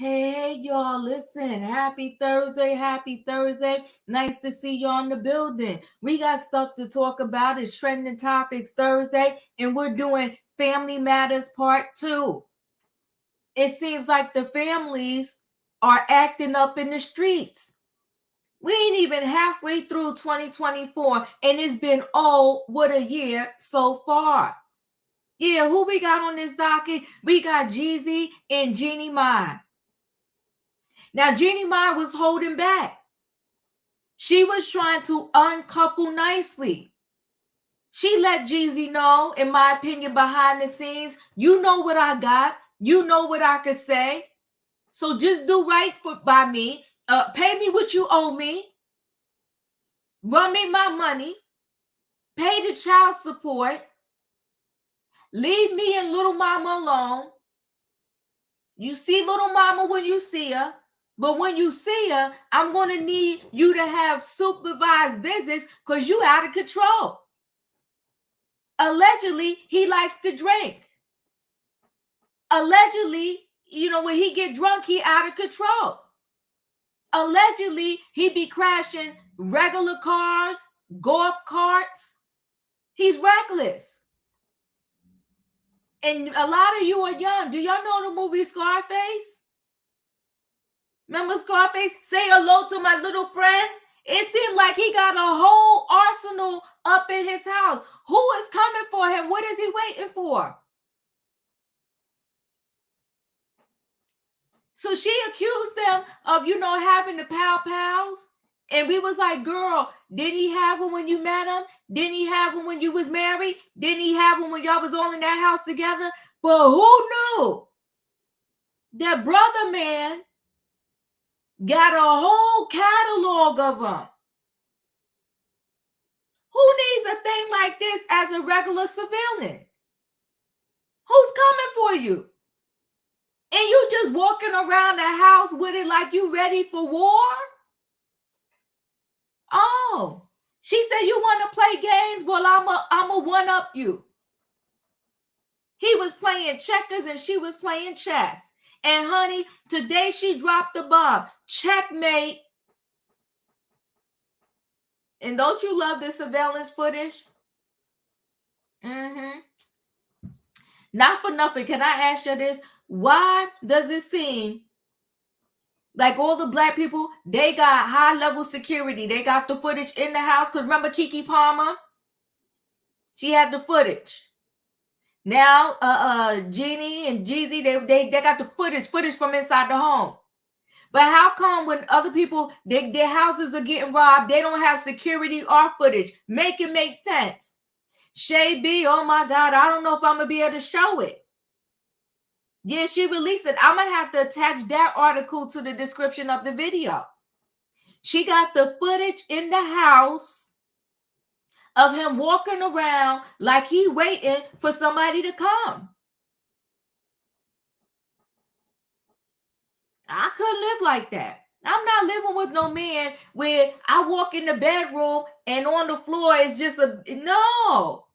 Hey, y'all, listen. Happy Thursday. Happy Thursday. Nice to see y'all in the building. We got stuff to talk about. It's Trending Topics Thursday, and we're doing Family Matters Part 2. It seems like the families are acting up in the streets. We ain't even halfway through 2024, and it's been what a year so far. Yeah, who we got on this docket? We got Jeezy and Jeannie Mai. Now, Jeannie Mai was holding back. She was trying to uncouple nicely. She let Jeezy know, in my opinion, behind the scenes, you know what I got. You know what I could say. So just do right by me. Pay me what you owe me. Run me my money. Pay the child support. Leave me and little mama alone. You see little mama when you see her. But when you see her, I'm going to need you to have supervised visits because you out of control. Allegedly, he likes to drink. Allegedly, when he get drunk, he out of control. Allegedly, he be crashing regular cars, golf carts. He's reckless. And a lot of you are young. Do y'all know the movie Scarface? Remember Scarface? Say hello to my little friend. It seemed like he got a whole arsenal up in his house. Who is coming for him? What is he waiting for? So she accused them of, having the pals. And we was like, girl, didn't he have one when you met him? Didn't he have one when you was married? Didn't he have one when y'all was all in that house together? But who knew that brother man got a whole catalog of them? Who needs a thing like this as a regular civilian? Who's coming for you? And you just walking around the house with it like you ready for war? Oh, she said you want to play games? Well, I'm a one-up you. He was playing checkers and she was playing chess. And honey, today she dropped the bomb. Checkmate. And don't you love the surveillance footage? Not for nothing. Can I ask you this? Why does it seem like all the black people, they got high-level security? They got the footage in the house. Because remember Keke Palmer? She had the footage. Now, Jeannie and Jeezy, they got the footage from inside the home. But how come when other people, their houses are getting robbed, they don't have security or footage? Make it make sense. Shay B, oh my God, I don't know if I'm going to be able to show it. Yeah, she released it. I'm going to have to attach that article to the description of the video. She got the footage in the house of him walking around like he waiting for somebody to come. I couldn't live like that. I'm not living with no man where I walk in the bedroom and on the floor is just no.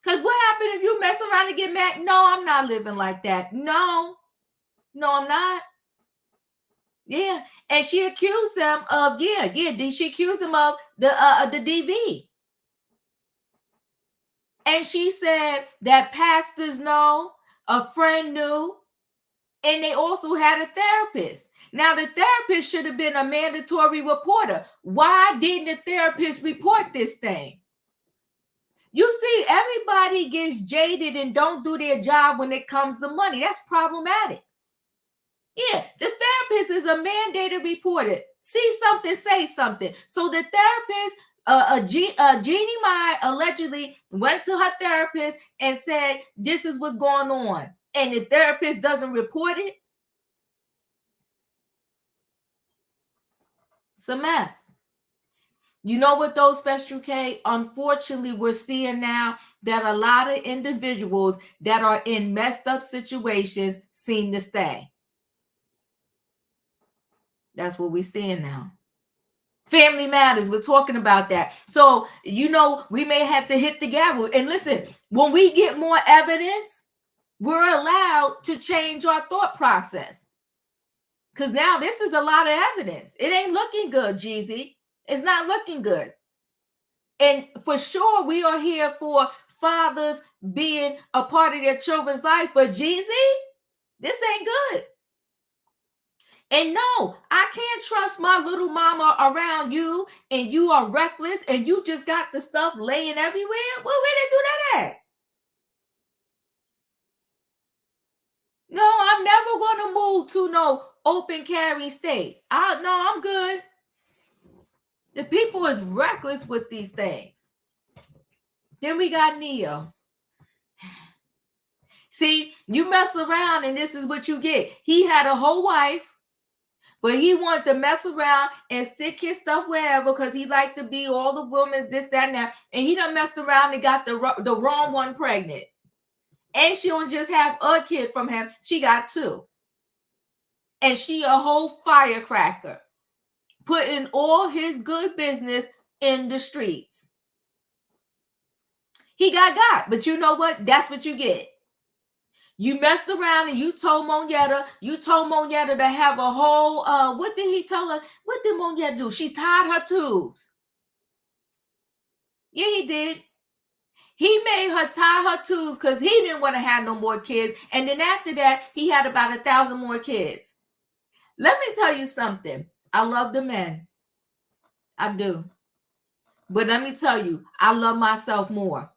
Because what happened if you mess around and get mad? No, I'm not living like that. No, I'm not. Yeah. And she accused them of, she accused them of the DV. And she said that pastors know, a friend knew, and they also had a therapist. Now, the therapist should have been a mandatory reporter. Why didn't the therapist report this thing? You see, everybody gets jaded and don't do their job when it comes to money. That's problematic. Yeah, the therapist is a mandated reporter. See something, say something. So the therapist, Jeannie Mai allegedly went to her therapist and said, this is what's going on. And the therapist doesn't report it. It's a mess. You know what though, Special K? Unfortunately, we're seeing now that a lot of individuals that are in messed up situations seem to stay. That's what we're seeing now. Family Matters, we're talking about that. So, we may have to hit the gavel. And listen, when we get more evidence, we're allowed to change our thought process. Because now this is a lot of evidence. It ain't looking good, Jeezy. It's not looking good. And for sure, we are here for fathers being a part of their children's life. But Jeezy, this ain't good. And no, I can't trust my little mama around you, and you are reckless, and you just got the stuff laying everywhere. Well, where they do that at? No, I'm never going to move to no open carry state. No, I'm good. The people is reckless with these things. Then we got Neyo. See, you mess around and this is what you get. He had a whole wife, but he wanted to mess around and stick his stuff wherever because he liked to be all the women's this, that, and that. And he done messed around and got the wrong one pregnant. And she don't just have a kid from him. She got two. And she a whole firecracker, putting all his good business in the streets. He got, but you know what? That's what you get. You messed around and you told Monietta to have a whole, what did he tell her? What did Monietta do? She tied her tubes. Yeah, he did. He made her tie her tubes because he didn't want to have no more kids. And then after that, he had about 1,000 more kids. Let me tell you something. I love the men. I do. But let me tell you, I love myself more.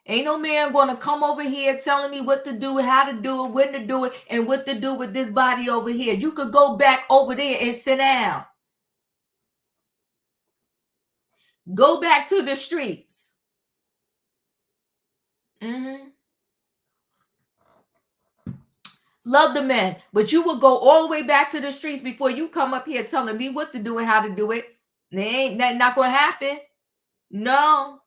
Ain't no man going to come over here telling me what to do, how to do it, when to do it, and what to do with this body over here. You could go back over there and sit down. Go back to the streets. Love the men, but you will go all the way back to the streets before you come up here telling me what to do and how to do it. That's not going to happen. No.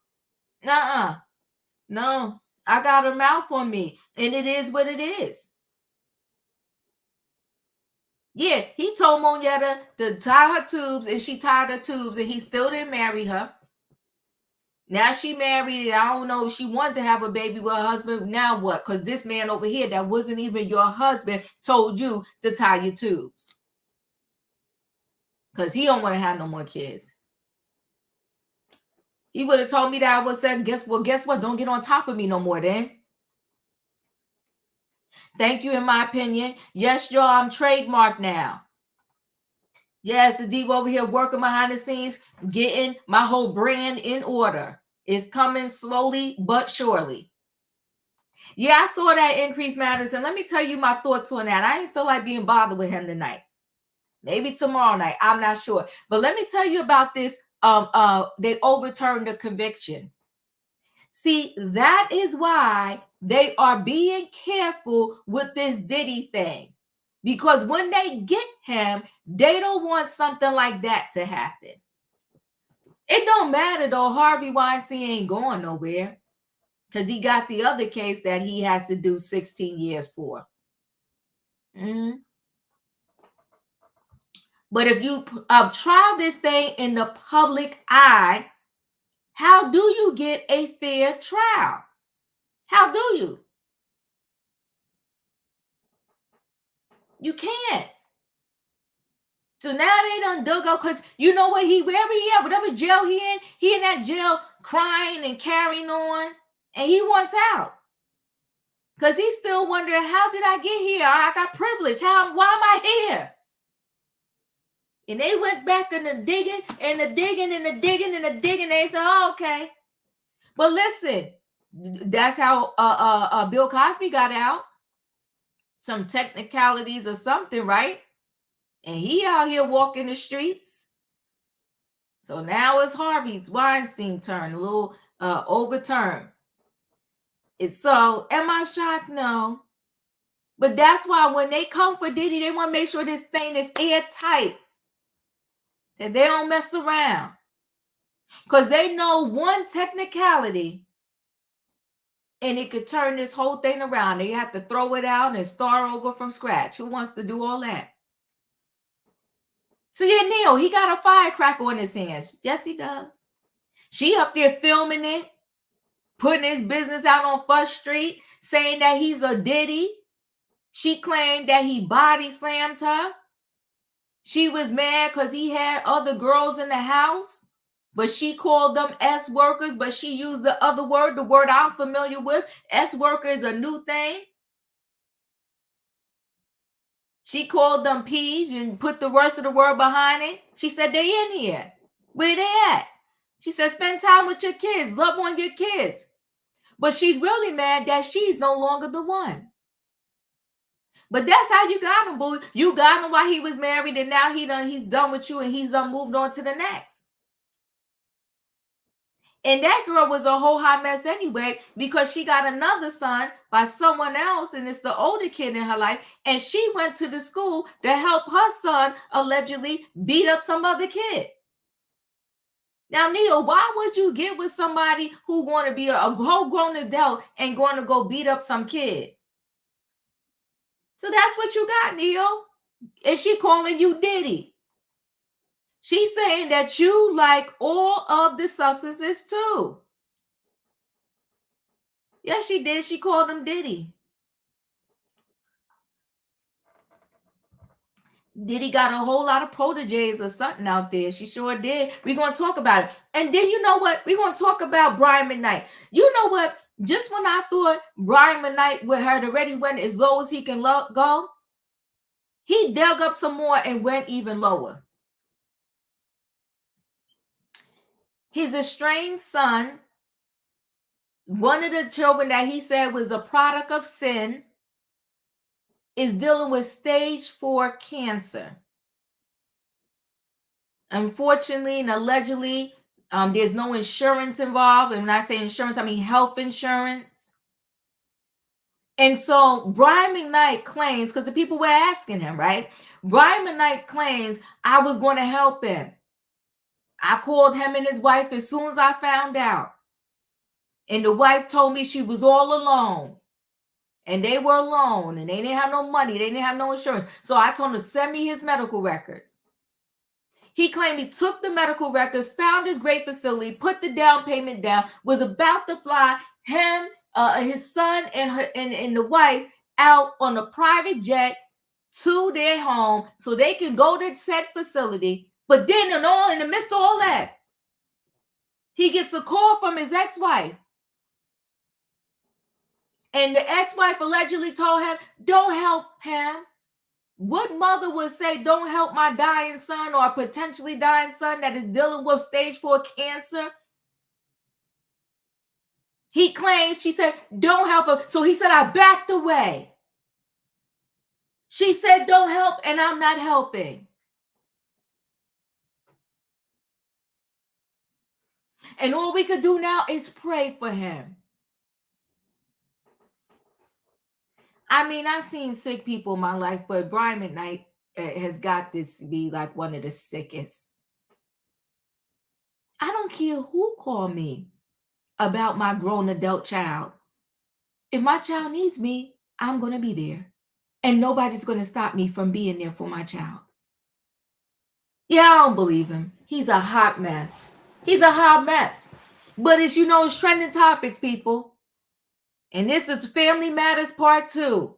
No. I got a mouth on me, and it is what it is. Yeah, he told Monietta to tie her tubes, and she tied her tubes, and he still didn't marry her. Now she married, and I don't know if she wanted to have a baby with her husband. Now what? Because this man over here that wasn't even your husband told you to tie your tubes. Because he don't want to have no more kids. He would have told me that I would say, guess what? Don't get on top of me no more then. Thank you, in my opinion. Yes, y'all, I'm trademarked now. Yes, the Diva over here working behind the scenes, getting my whole brand in order. It's coming slowly but surely. Yeah, I saw that increase matters, and let me tell you my thoughts on that. I didn't feel like being bothered with him tonight. Maybe tomorrow night. I'm not sure. But let me tell you about this. They overturned the conviction. See, that is why they are being careful with this Diddy thing. Because when they get him, they don't want something like that to happen. It don't matter though. Harvey Weinstein ain't going nowhere because he got the other case that he has to do 16 years for. But if you trial this thing in the public eye, how do you get a fair trial? How do you? You can't. So now they done dug up because you know what, wherever he at, whatever jail he in that jail crying and carrying on, and he wants out. Because he's still wondering, how did I get here? I got privilege. Why am I here? And they went back in the digging and the digging and the digging and the digging. They said, oh, okay. But listen, that's how Bill Cosby got out. Some technicalities or something, right? And he out here walking the streets. So now it's Harvey Weinstein turn, a little overturn. So, am I shocked? No. But that's why when they come for Diddy, they want to make sure this thing is airtight. That they don't mess around. Because they know one technicality and it could turn this whole thing around. They have to throw it out and start over from scratch. Who wants to do all that? So yeah, Neyo, he got a firecracker on his hands. Yes, he does. She up there filming it, putting his business out on First Street, saying that he's a Diddy. She claimed that he body slammed her. She was mad because he had other girls in the house, but she called them S workers, but she used the other word, the word I'm familiar with. S worker is a new thing. She called them P's and put the rest of the word behind it. She said, they in here. Where they at? She said, spend time with your kids. Love on your kids. But she's really mad that she's no longer the one. But that's how you got him, boo. You got him while he was married, and now he's done with you, and he's moved on to the next. And that girl was a whole hot mess anyway, because she got another son by someone else, and it's the older kid in her life, and she went to the school to help her son allegedly beat up some other kid. Now, Neyo, why would you get with somebody who going to be a whole grown adult and going to go beat up some kid? So that's what you got, Neyo. And she calling you Diddy. She's saying that you like all of the substances too. Yes, she did. She called him Diddy. Diddy got a whole lot of proteges or something out there. She sure did. We're going to talk about it. And then you know what? We're going to talk about Brian McKnight. You know what? Just when I thought Brian McKnight had already went as low as he can go, he dug up some more and went even lower. His estranged son, one of the children that he said was a product of sin, is dealing with stage 4 cancer. Unfortunately and allegedly, there's no insurance involved. And when I say insurance, I mean health insurance. And so Brian McKnight claims, because the people were asking him, right? Brian McKnight claims, I was going to help him. I called him and his wife as soon as I found out. And the wife told me she was all alone. And they were alone. And they didn't have no money. They didn't have no insurance. So I told him to send me his medical records. He claimed he took the medical records, found his great facility, put the down payment down, was about to fly him, his son, and the wife out on a private jet to their home so they can go to said facility. But then in the midst of all that, he gets a call from his ex-wife. And the ex-wife allegedly told him, don't help him. What mother would say, don't help my dying son or potentially dying son that is dealing with stage 4 cancer? He claims, she said, don't help him. So he said, I backed away. She said, don't help, and I'm not helping. And all we could do now is pray for him. I mean, I've seen sick people in my life, but Brian McKnight has got this to be like one of the sickest. I don't care who called me about my grown adult child. If my child needs me, I'm going to be there. And nobody's going to stop me from being there for my child. Yeah, I don't believe him. He's a hot mess. He's a hot mess. But it's, it's trending topics, people. And this is Family Matters Part 2.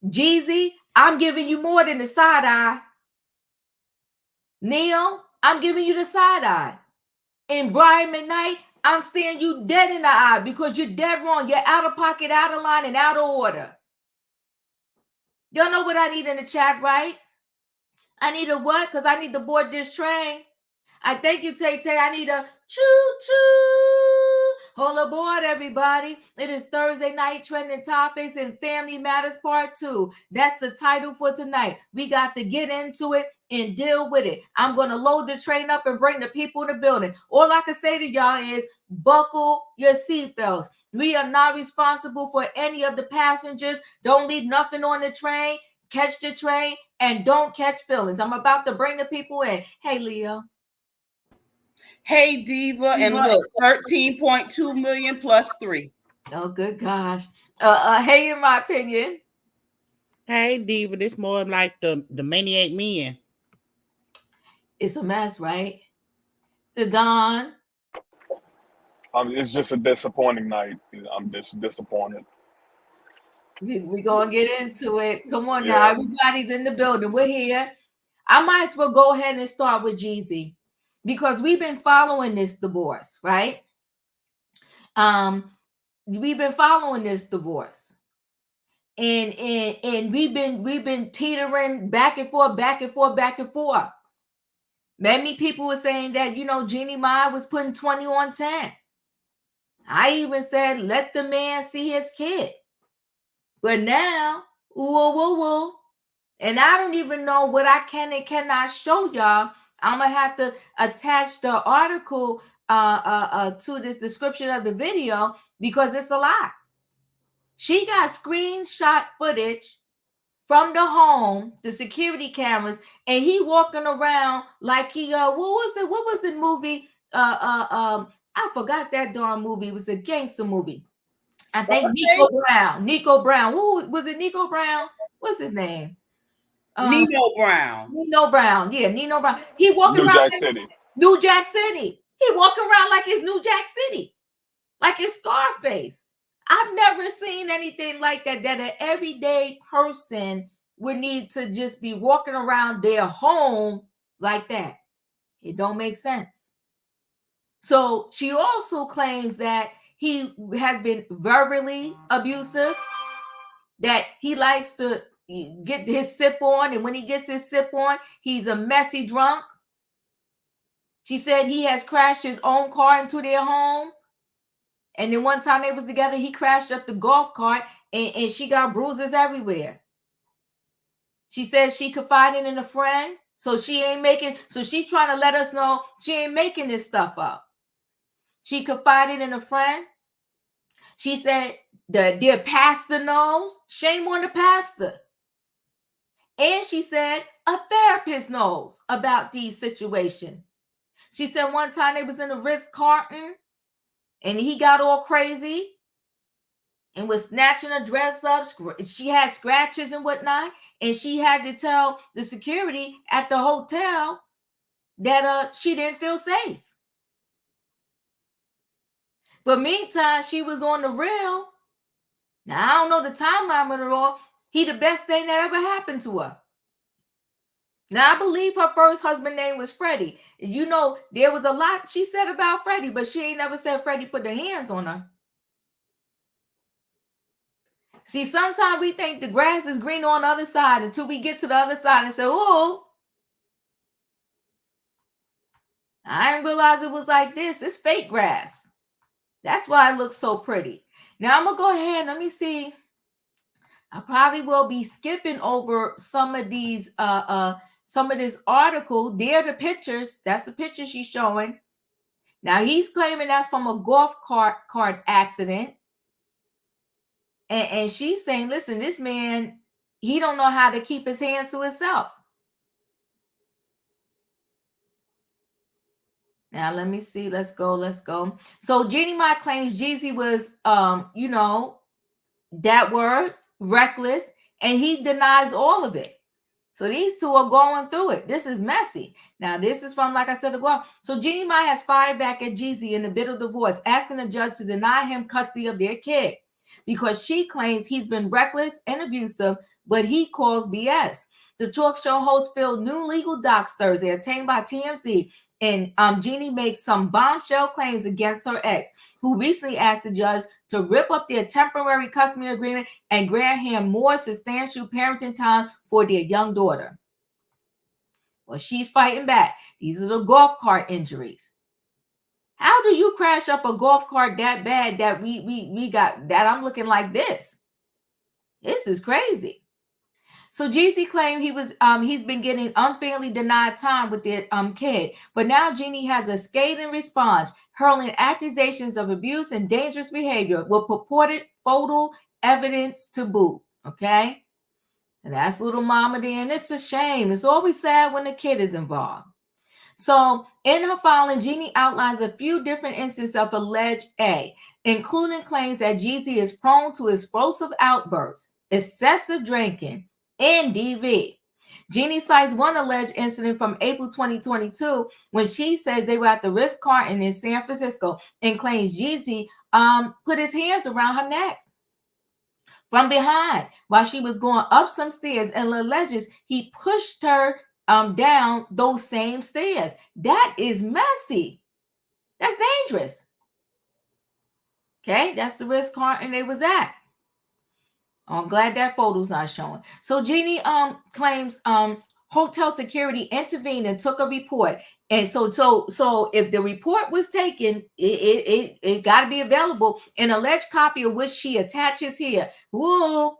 Jeezy, I'm giving you more than the side eye. Neyo, I'm giving you the side eye. And Brian McKnight, I'm staring you dead in the eye because you're dead wrong. You're out of pocket, out of line, and out of order. Y'all know what I need in the chat, right? I need a what? Because I need to board this train. I thank you, Tay-Tay. I need a choo-choo. Hold aboard, everybody. It is Thursday night trending topics and Family Matters Part 2. That's the title for tonight. We got to get into it and deal with it. I'm going to load the train up and bring the people in the building. All I can say to y'all is buckle your seatbelts. We are not responsible for any of the passengers. Don't leave nothing on the train. Catch the train and don't catch feelings. I'm about to bring the people in. Hey, Leo. Hey, Diva, and look, 13.2 million plus 3. Oh, good gosh. Hey, in my opinion. Hey, Diva, this more like the Maniac Men. It's a mess, right? The Don. It's just a disappointing night. I'm just disappointed. We gonna get into it. Come on now, everybody's in the building. We're here. I might as well go ahead and start with Jeezy because we've been following this divorce, right? We've been following this divorce, and we've been teetering back and forth, back and forth, back and forth. Many people were saying that Jeannie Mai was putting 20 on 10. I even said let the man see his kid, but now whoa. And I don't even know what I can and cannot show y'all. I'm gonna have to attach the article to this description of the video because it's a lot. She got screenshot footage from the home, the security cameras, and he walking around like he what was the movie? I forgot that darn movie. It was a gangster movie. I think Nico Brown. Who was it? Nico Brown? What's his name? Nino Brown. Nino Brown. Yeah, Nino Brown. He walking New around Jack like City. New Jack City. He walking around like it's New Jack City, like it's Scarface. I've never seen anything like that an everyday person would need to just be walking around their home like that. It don't make sense. So she also claims that he has been verbally abusive, that he likes to get his sip on, and when he gets his sip on, he's a messy drunk. She said he has crashed his own car into their home. And then one time they was together, he crashed up the golf cart and she got bruises everywhere. She says she confided in a friend, so she's trying to let us know she ain't making this stuff up. She confided in a friend. She said their pastor knows. Shame on the pastor. And she said a therapist knows about these situations. She said one time they was in a Ritz-Carlton and he got all crazy and was snatching her dress up. She had scratches and whatnot. And she had to tell the security at the hotel that she didn't feel safe. But meantime, she was on the real. Now, I don't know the timeline of it all. He the best thing that ever happened to her. Now, I believe her first husband name was Freddie. There was a lot she said about Freddie, but she ain't never said Freddie put their hands on her. See, sometimes we think the grass is green on the other side until we get to the other side and say, oh, I didn't realize it was like this. It's fake grass. That's why it looks so pretty. Now, I'm going to go ahead. Let me see. I probably will be skipping over some of these, some of this article. There are the pictures. That's the picture she's showing. Now, he's claiming that's from a golf cart accident. And she's saying, listen, this man, he don't know how to keep his hands to himself. Now, let me see. Let's go. So Jeannie Mai claims Jeezy was, that word, reckless, and he denies all of it. So these two are going through it. This is messy. Now, this is from, like I said, the girl. So Jeannie Mai has fired back at Jeezy in the bid of divorce, asking the judge to deny him custody of their kid because she claims he's been reckless and abusive, but he calls BS. The talk show host filled new legal docs Thursday, obtained by TMZ, and Jeannie makes some bombshell claims against her ex, who recently asked the judge to rip up their temporary custody agreement and grant him more substantial parenting time for their young daughter. Well, she's fighting back. These are the golf cart injuries. How do you crash up a golf cart that bad that we got that I'm looking like this? This is crazy. So Jeezy claimed he's been getting unfairly denied time with their kid, but now Jeannie has a scathing response, hurling accusations of abuse and dangerous behavior with purported photo evidence to boot. Okay, and that's little mama there, and it's a shame. It's always sad when the kid is involved. So in her filing, Jeannie outlines a few different instances of alleged A, including claims that Jeezy is prone to explosive outbursts, excessive drinking, and DV. Jeannie cites one alleged incident from April 2022 when she says they were at the Ritz-Carlton in San Francisco and claims Jeezy put his hands around her neck. from behind while she was going up some stairs, and alleges he pushed her down those same stairs. That is messy. That's dangerous. Okay, that's the risk Carton they was at. I'm glad that photo's not showing. So Jeannie claims hotel security intervened and took a report. And so if the report was taken, it got to be available. An alleged copy of which she attaches here. Whoa.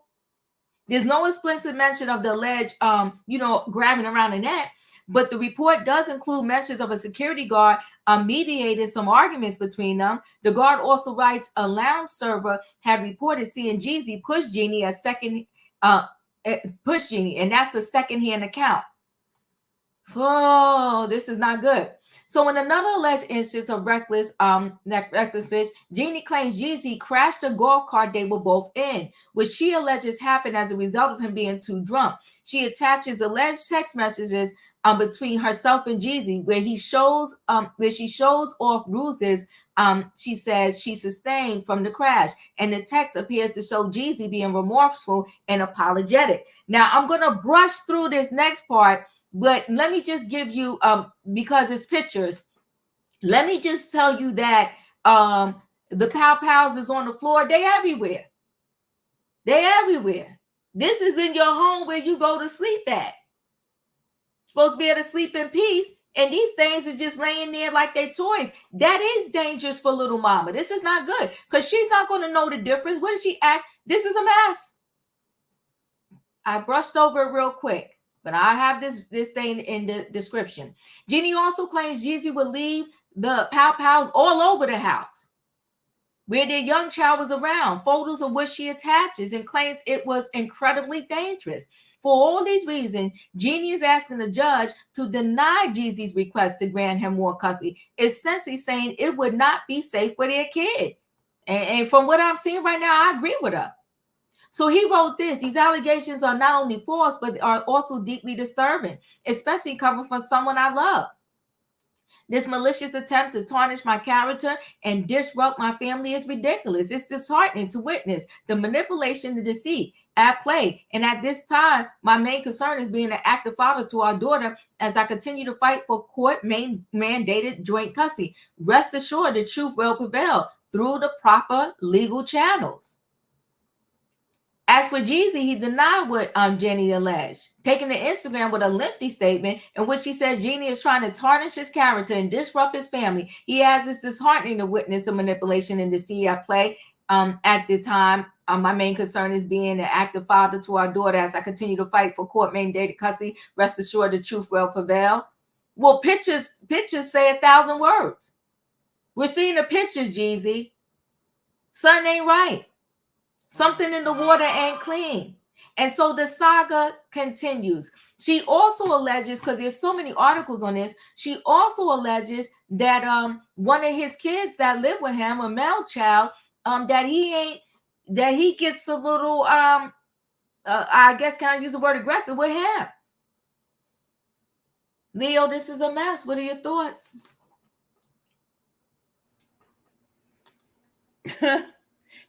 There's no explicit mention of the alleged grabbing around the neck, but the report does include mentions of a security guard mediated some arguments between them. The guard also writes a lounge server had reported seeing Jeezy push Jeannie and that's a second-hand account. Oh, this is not good. So in another alleged instance of recklessness, Jeannie claims Jeezy crashed a golf cart they were both in, which she alleges happened as a result of him being too drunk. She attaches alleged text messages between herself and Jeezy, where she shows off bruises she says she sustained from the crash, and the text appears to show Jeezy being remorseful and apologetic. Now I'm gonna brush through this next part. But let me just give you, because it's pictures, let me just tell you that the pow-pows is on the floor. They everywhere. They everywhere. This is in your home where you go to sleep at. Supposed to be able to sleep in peace, and these things are just laying there like they toys. That is dangerous for little mama. This is not good, because she's not going to know the difference. What does she act? This is a mess. I brushed over it real quick, but I have this thing in the description. Jeannie also claims Jeezy would leave the pow-pows all over the house where their young child was around, photos of which she attaches, and claims it was incredibly dangerous. For all these reasons, Jeannie is asking the judge to deny Jeezy's request to grant him more custody, essentially saying it would not be safe for their kid. And from what I'm seeing right now, I agree with her. So he wrote this: these allegations are not only false, but are also deeply disturbing, especially coming from someone I love. This malicious attempt to tarnish my character and disrupt my family is ridiculous. It's disheartening to witness the manipulation and deceit at play. And at this time, my main concern is being an active father to our daughter as I continue to fight for court-mandated joint custody. Rest assured, the truth will prevail through the proper legal channels. As for Jeezy, he denied what Jeannie alleged, taking to Instagram with a lengthy statement in which he says Jeannie is trying to tarnish his character and disrupt his family. He adds it's disheartening to witness the manipulation and deceit at play. At the time, my main concern is being an active father to our daughter as I continue to fight for court-mandated custody. Rest assured, the truth will prevail. Well, pictures say 1,000 words. We're seeing the pictures, Jeezy. Something ain't right. Something in the water ain't clean. And so the saga continues. She also alleges, because there's so many articles on this, she also alleges that one of his kids that live with him, a male child, that he gets a little I guess, can I use the word aggressive with him? Leo, this is a mess. What are your thoughts?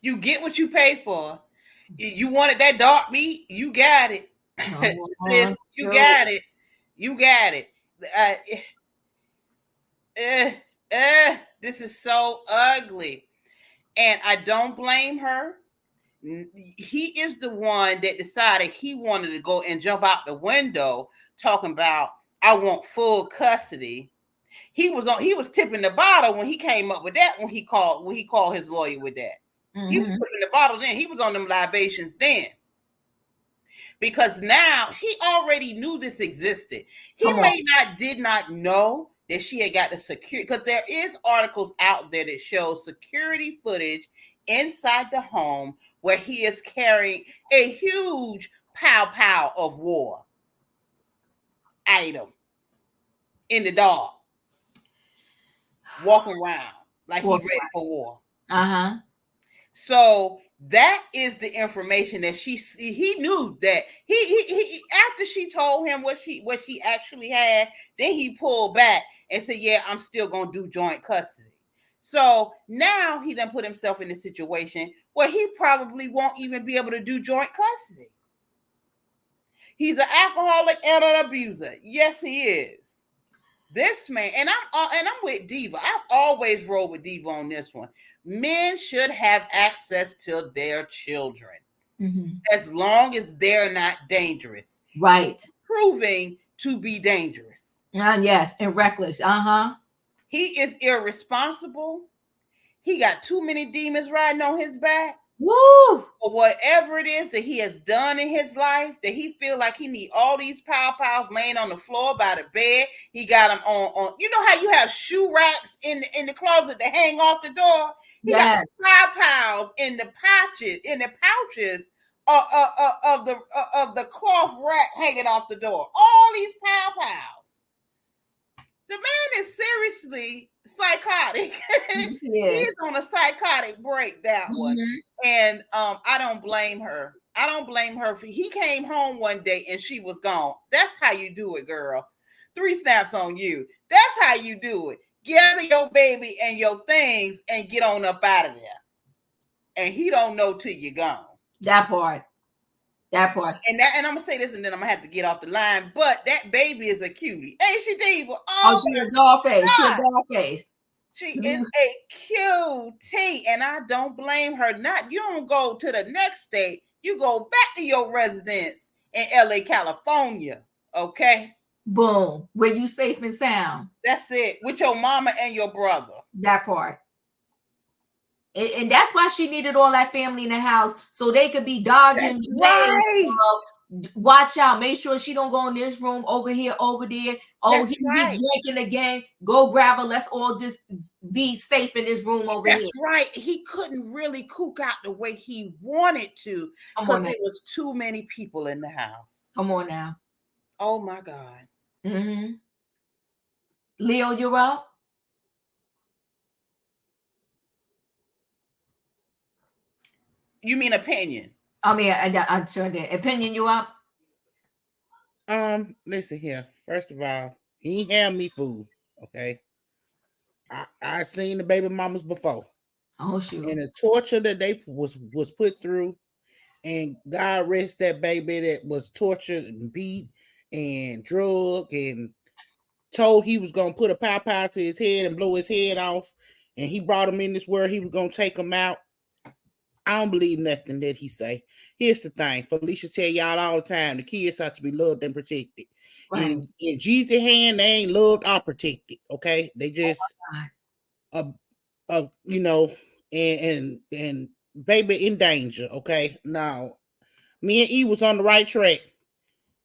You get what you pay for. You wanted that dark meat, you got it. Sis, you got it. You got it. This is so ugly. And I don't blame her. He is the one that decided he wanted to go and jump out the window talking about, I want full custody. He was tipping the bottle when he came up with that, when he called his lawyer with that. Mm-hmm. He was tipping the bottle then. He was on them libations then. Because now he already knew this existed. He did not know that she had got the security, because there is articles out there that show security footage inside the home where he is carrying a huge pow of war item in the dark, walking around like he's ready for war. Uh-huh. So that is the information that he knew that he after she told him what she actually had, then he pulled back and said, yeah, I'm still gonna do joint custody. So now he done put himself in a situation where he probably won't even be able to do joint custody. He's an alcoholic and an abuser. Yes, he is. This man, and I'm with Diva. I've always rolled with Diva on this one. Men should have access to their children as long as they're not dangerous. Right. Proving to be dangerous. Yes, and reckless. He is irresponsible. He got too many demons riding on his back. Woo! Or whatever it is that he has done in his life, that he feel like he need all these pow-pows laying on the floor by the bed. He got them on. You know how you have shoe racks in the closet that hang off the door? He got pow-pows in the pouches of the cloth rack hanging off the door. All these pow-pows. The man is seriously psychotic. Yes, he He's on a psychotic break, that one. And I don't blame her. I don't blame her. He came home one day and she was gone. That's how you do it, girl. 3 snaps on you. That's how you do it. Gather your baby and your things and get on up out of there. And he don't know till you're gone. That part. And I'm gonna say this, and then I'm gonna have to get off the line. But that baby is a cutie, ain't she, Diva? Oh, she's a doll face. She's a doll face. She is a cutie, and I don't blame her. You don't go to the next state. You go back to your residence in LA, California. Okay. Boom. Where you safe and sound. That's it. With your mama and your brother. That part. And that's why she needed all that family in the house, so they could be dodging. Right. Watch out. Make sure she don't go in this room, over here, over there. Oh, he be drinking again. Go grab her. Let's all just be safe in this room over here. That's right. He couldn't really kook out the way he wanted to because there was too many people in the house. Come on now. Oh, my God. Leo, you're up. You mean opinion? I mean, I'm sure that opinion. You up? Listen here. First of all, he ain't had me food. Okay, I seen the baby mamas before. Oh shoot! And the torture that they was put through, and God rest that baby that was tortured and beat and drugged and told he was gonna put a pow to his head and blow his head off, and he brought him in this world. He was gonna take him out. I don't believe nothing that he say. Here's the thing. Felicia tell y'all all the time, the kids have to be loved and protected. Right. In Jeezy hand, they ain't loved or protected. Okay. They just you know, and baby in danger. Okay. Now, me and E was on the right track.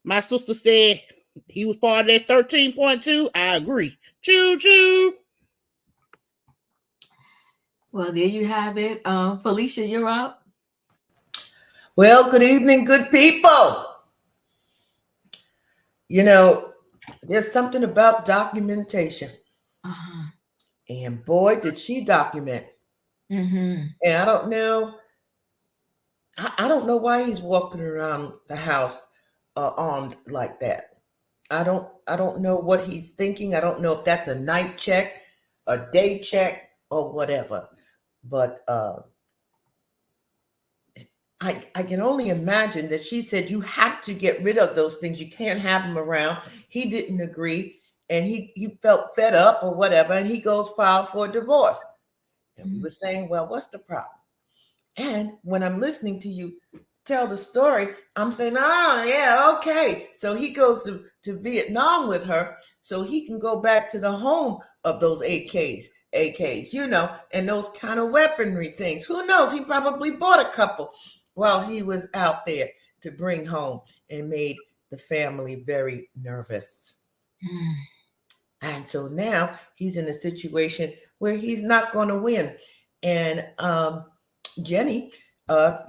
My sister said he was part of that 13.2. I agree. Choo choo. Well, there you have it. Felicia, you're up. Well, good evening, good people. You know, there's something about documentation. And boy, did she document. And I don't know. I don't know why he's walking around the house armed like that. I don't know what he's thinking. I don't know if that's a night check, a day check, or whatever. But I can only imagine that she said you have to get rid of those things. You can't have them around. He didn't agree, and he felt fed up or whatever, and he goes file for a divorce. And we were saying, well, what's the problem? And when I'm listening to you tell the story, I'm saying, oh, yeah, okay. So he goes to Vietnam with her so he can go back to the home of those AKs, you know, and those kind of weaponry things. Who knows? He probably bought a couple while he was out there to bring home and made the family very nervous. And so now he's in a situation where he's not going to win. And Jenny,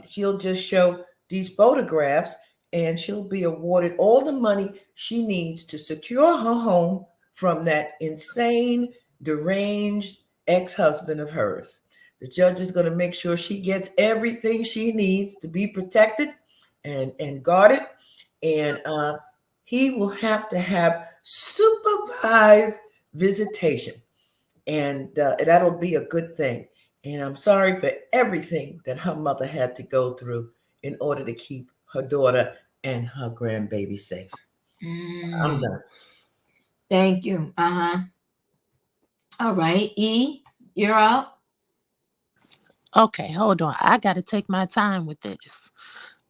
she'll just show these photographs and she'll be awarded all the money she needs to secure her home from that insane, deranged ex-husband of hers. The judge is going to make sure she gets everything she needs to be protected and guarded. And he will have to have supervised visitation. and that'll be a good thing. And I'm sorry for everything that her mother had to go through in order to keep her daughter and her grandbaby safe. I'm done. Thank you. All right, E, you're up. Okay, hold on. I got to take my time with this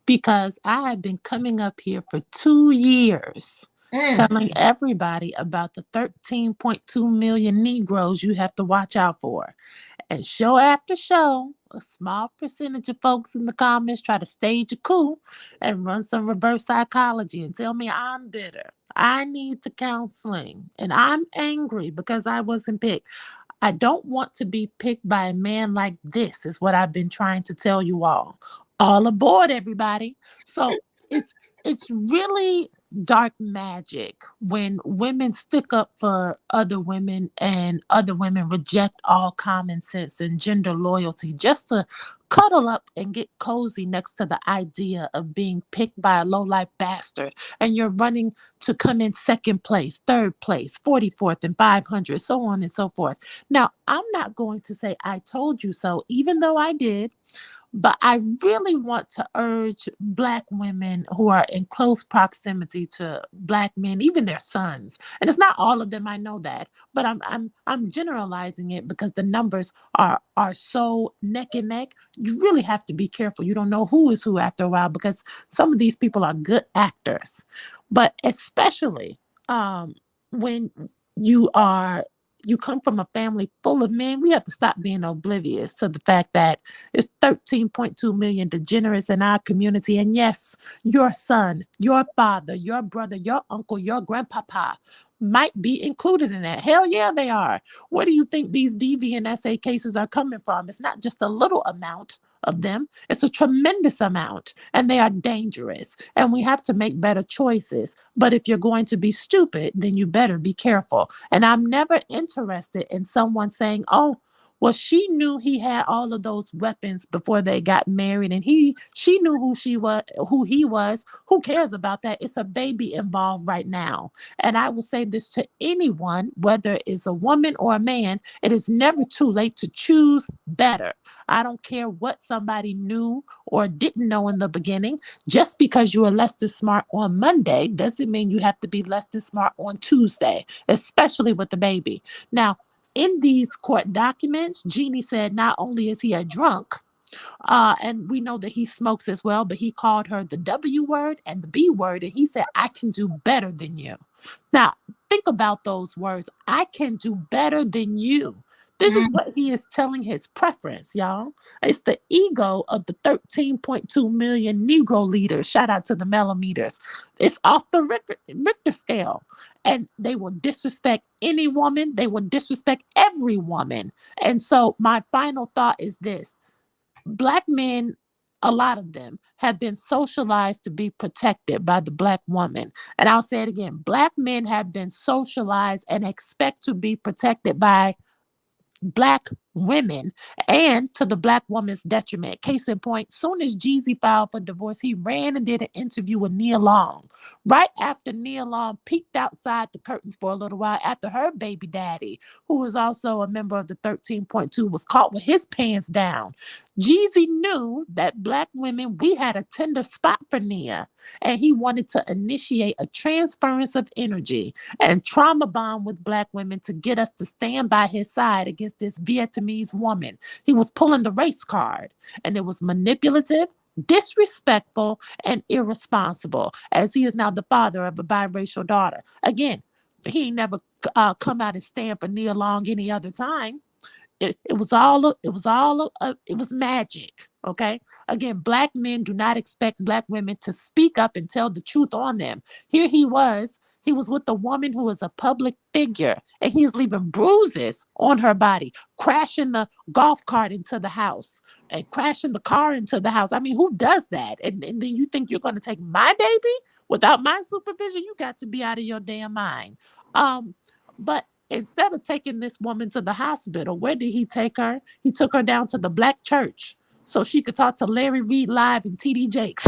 because I have been coming up here for 2 years telling everybody about the 13.2 million Negroes you have to watch out for. And show after show, a small percentage of folks in the comments try to stage a coup and run some reverse psychology and tell me I'm bitter. I need the counseling. And I'm angry because I wasn't picked. I don't want to be picked by a man like this, is what I've been trying to tell you all. All aboard, everybody. So it's really dark magic when women stick up for other women and other women reject all common sense and gender loyalty just to cuddle up and get cozy next to the idea of being picked by a low-life bastard, and you're running to come in second place, third place, 44th and 500, so on and so forth. Now, I'm not going to say I told you so, even though I did. But I really want to urge Black women who are in close proximity to Black men, even their sons. And it's not all of them, I know that, but I'm generalizing it because the numbers are so neck and neck. You really have to be careful. You don't know who is who after a while because some of these people are good actors. But especially when you are you come from a family full of men, we have to stop being oblivious to the fact that it's 13.2 million degenerates in our community. And yes, your son, your father, your brother, your uncle, your grandpapa might be included in that. Hell yeah, they are. Where do you think these DV and SA cases are coming from? It's not just a little amount of them. It's a tremendous amount, and they are dangerous. And we have to make better choices. But if you're going to be stupid, then you better be careful. And I'm never interested in someone saying, oh, well, she knew he had all of those weapons before they got married, and she knew who he was. Who cares about that? It's a baby involved right now. And I will say this to anyone, whether it's a woman or a man, it is never too late to choose better. I don't care what somebody knew or didn't know in the beginning. Just because you are less than smart on Monday doesn't mean you have to be less than smart on Tuesday, especially with the baby. Now, in these court documents, Jeannie said not only is he a drunk, and we know that he smokes as well, but he called her the W word and the B word, and he said, I can do better than you. Now, think about those words. I can do better than you. This is what he is telling his preference, y'all. It's the ego of the 13.2 million Negro leaders. Shout out to the millimeters. It's off the Richter scale. And they will disrespect any woman. They will disrespect every woman. And so my final thought is this. Black men, a lot of them, have been socialized to be protected by the Black woman. And I'll say it again. Black men have been socialized and expect to be protected by Black women, and to the Black woman's detriment. Case in point, soon as Jeezy filed for divorce, he ran and did an interview with Nia Long. Right after Nia Long peeked outside the curtains for a little while after her baby daddy, who was also a member of the 13.2, was caught with his pants down. Jeezy knew that Black women, we had a tender spot for Nia, and he wanted to initiate a transference of energy and trauma bond with Black women to get us to stand by his side against this Vietnamese woman. He was pulling the race card, and it was manipulative, disrespectful, and irresponsible, as he is now the father of a biracial daughter. Again, he ain't never come out and stand for Nia Long any other time. It was magic. Okay. Again, Black men do not expect Black women to speak up and tell the truth on them. Here he was with a woman who is a public figure, and he's leaving bruises on her body, crashing the golf cart into the house and crashing the car into the house. I mean, who does that? And then you think you're going to take my baby without my supervision? You got to be out of your damn mind. But instead of taking this woman to the hospital, where did he take her? He took her down to the Black church so she could talk to Larry Reed Live and TD Jakes.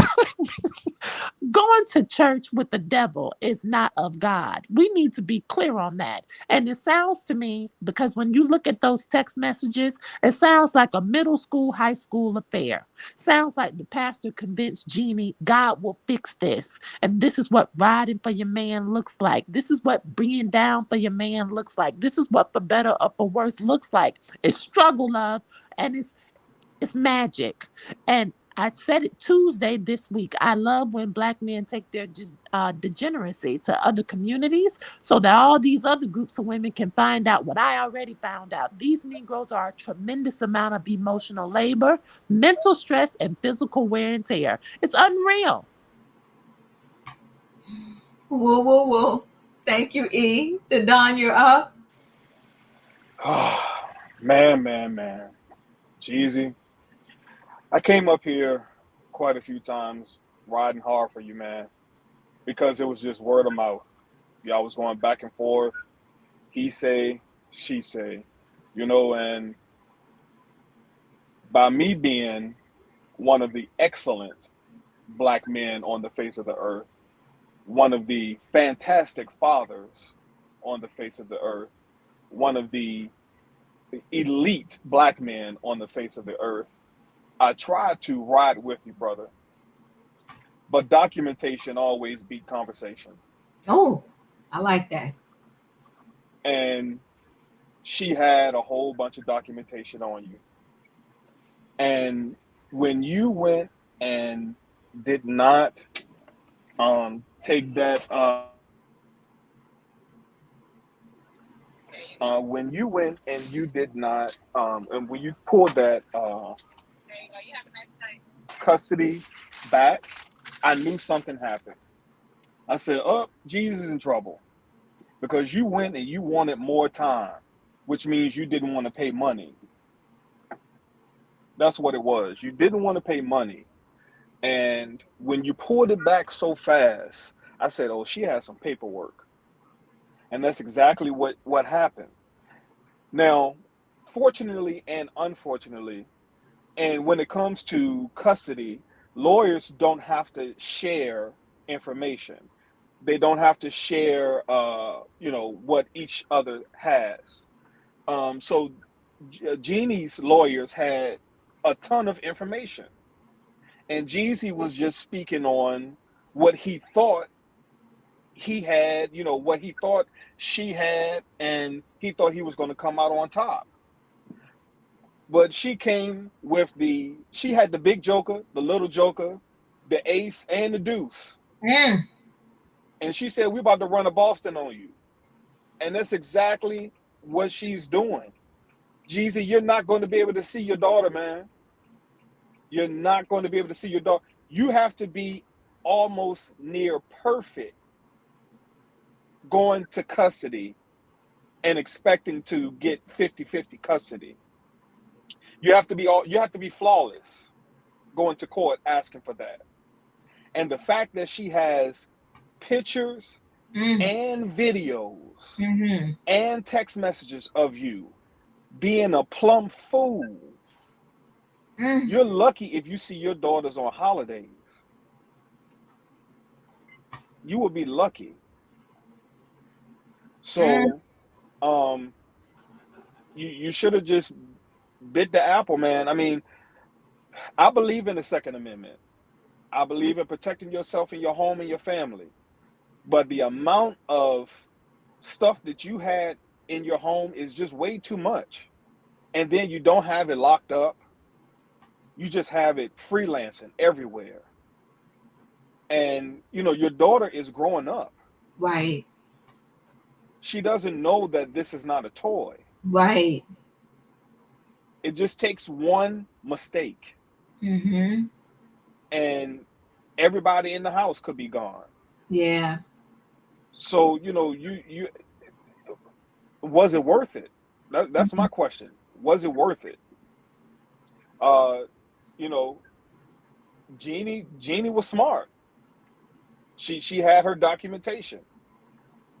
Going to church with the devil is not of God. We need to be clear on that. And it sounds to me, because when you look at those text messages, it sounds like a middle school, high school affair. Sounds like the pastor convinced Jeannie, God will fix this. And this is what riding for your man looks like. This is what bringing down for your man looks like. This is what for better or for worse looks like. It's struggle, love, and it's magic. And I said it Tuesday this week. I love when Black men take their degeneracy to other communities so that all these other groups of women can find out what I already found out. These Negroes are a tremendous amount of emotional labor, mental stress, and physical wear and tear. It's unreal. Whoa, whoa, whoa. Thank you, E. The Don, you're up. Man. Jeezy. I came up here quite a few times riding hard for you, man, because it was just word of mouth. Y'all was going back and forth. He say, she say, and by me being one of the excellent Black men on the face of the earth, one of the fantastic fathers on the face of the earth, one of the elite Black men on the face of the earth, I try to ride with you, brother. But documentation always beat conversation. Oh, I like that. And she had a whole bunch of documentation on you. And when you went and did not take that, when you went and you did not, and when you pulled that custody back, I knew something happened. I said, oh, Jesus is in trouble. Because you went and you wanted more time, which means you didn't want to pay money. That's what it was. You didn't want to pay money. And when you pulled it back so fast, I said, oh, she has some paperwork. And that's exactly what happened. Now, fortunately and unfortunately, and when it comes to custody, lawyers don't have to share information. They don't have to share, what each other has. So Jeannie's lawyers had a ton of information. And Jeezy was just speaking on what he thought he had, what he thought she had, and he thought he was going to come out on top. But she came with she had the big joker, the little joker, the ace, and the deuce. Mm. And she said, we're about to run a Boston on you. And that's exactly what she's doing. Jeezy, you're not going to be able to see your daughter, man. You're not going to be able to see your daughter. You have to be almost near perfect going to custody and expecting to get 50-50 custody. You have to be flawless going to court asking for that. And the fact that she has pictures and videos and text messages of you being a plumb fool. You're lucky if you see your daughters on holidays. You will be lucky. So, you should have just bit the apple, man. I mean, I believe in the Second Amendment. I believe in protecting yourself and your home and your family. But the amount of stuff that you had in your home is just way too much. And then you don't have it locked up. You just have it freelancing everywhere. And, your daughter is growing up. Right. She doesn't know that this is not a toy. Right. It just takes one mistake. And everybody in the house could be gone. Yeah. So, you was it worth it? That's my question. Was it worth it? Jeannie was smart. She had her documentation.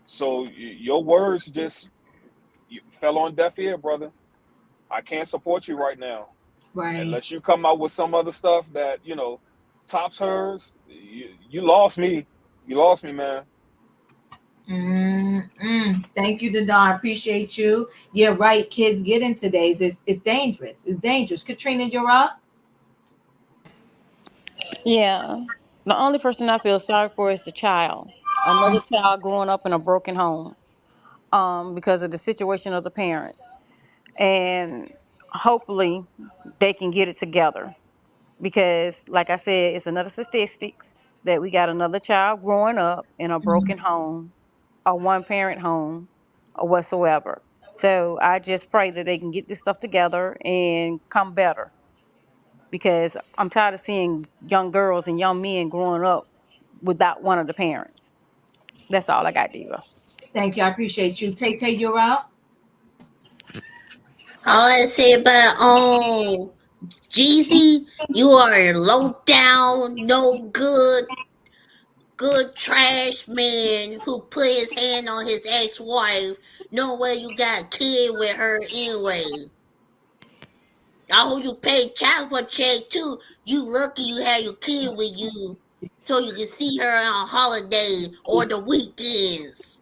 So your words just fell on deaf ear, brother. I can't support you right now. Right. Unless you come out with some other stuff that, tops hers, you lost me. You lost me, man. Thank you, Dada. I appreciate you. Yeah, right. Kids get in today's. It's dangerous. It's dangerous. Katrina, you're up. Yeah. The only person I feel sorry for is the child. Another child growing up in a broken home, because of the situation of the parents. And hopefully they can get it together. Because like I said, it's another statistics that we got another child growing up in a broken home, a one parent home, or whatsoever. So I just pray that they can get this stuff together and come better, because I'm tired of seeing young girls and young men growing up without one of the parents. That's all I got, Diva. Thank you. I appreciate you. Tay Tay, you're up. All I say about Jeezy, you are a low down, no good trash man who put his hand on his ex-wife. No way you got a kid with her anyway. I hope you pay child support check too. You lucky you have your kid with you so you can see her on holiday or the weekends.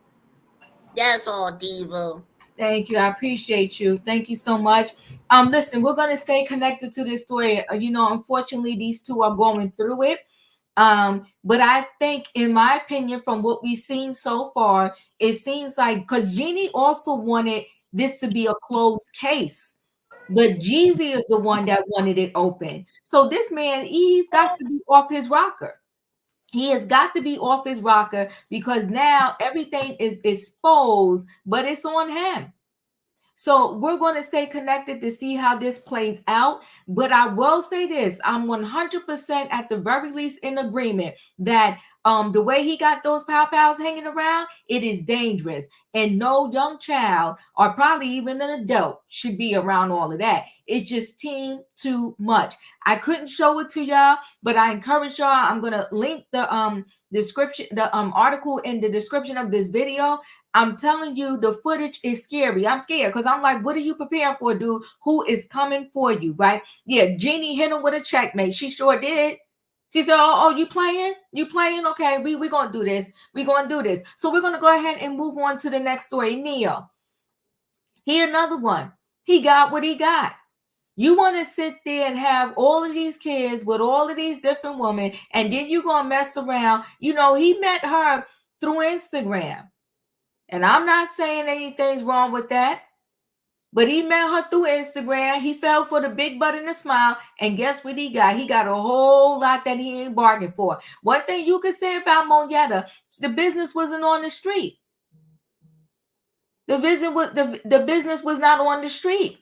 That's all, Diva. Thank you. I appreciate you. Thank you so much. Listen, we're gonna stay connected to this story. Unfortunately, these two are going through it. But I think, in my opinion, from what we've seen so far, it seems like, because Jeannie also wanted this to be a closed case, but Jeezy is the one that wanted it open. So this man, he's got to be off his rocker. He has got to be off his rocker, because now everything is exposed, but it's on him. So we're going to stay connected to see how this plays out. But I will say this, I'm 100% at the very least in agreement that the way he got those pow-pows hanging around, it is dangerous. And no young child, or probably even an adult, should be around all of that. It's just too much. I couldn't show it to y'all, but I encourage y'all. I'm going to link the description, the article in the description of this video. I'm telling you, the footage is scary. I'm scared, because I'm like, what are you preparing for, dude? Who is coming for you, right? Yeah, Jeannie hit him with a checkmate. She sure did. She said, oh, you playing? You playing? Okay, we're going to do this. We're going to do this. So we're going to go ahead and move on to the next story. Neyo. Here, another one. He got what he got. You want to sit there and have all of these kids with all of these different women, and then you're going to mess around. He met her through Instagram. And I'm not saying anything's wrong with that. But he met her through Instagram. He fell for the big butt and the smile. And guess what he got? He got a whole lot that he ain't bargained for. One thing you could say about Moneta, the business wasn't on the street. The business was not on the street.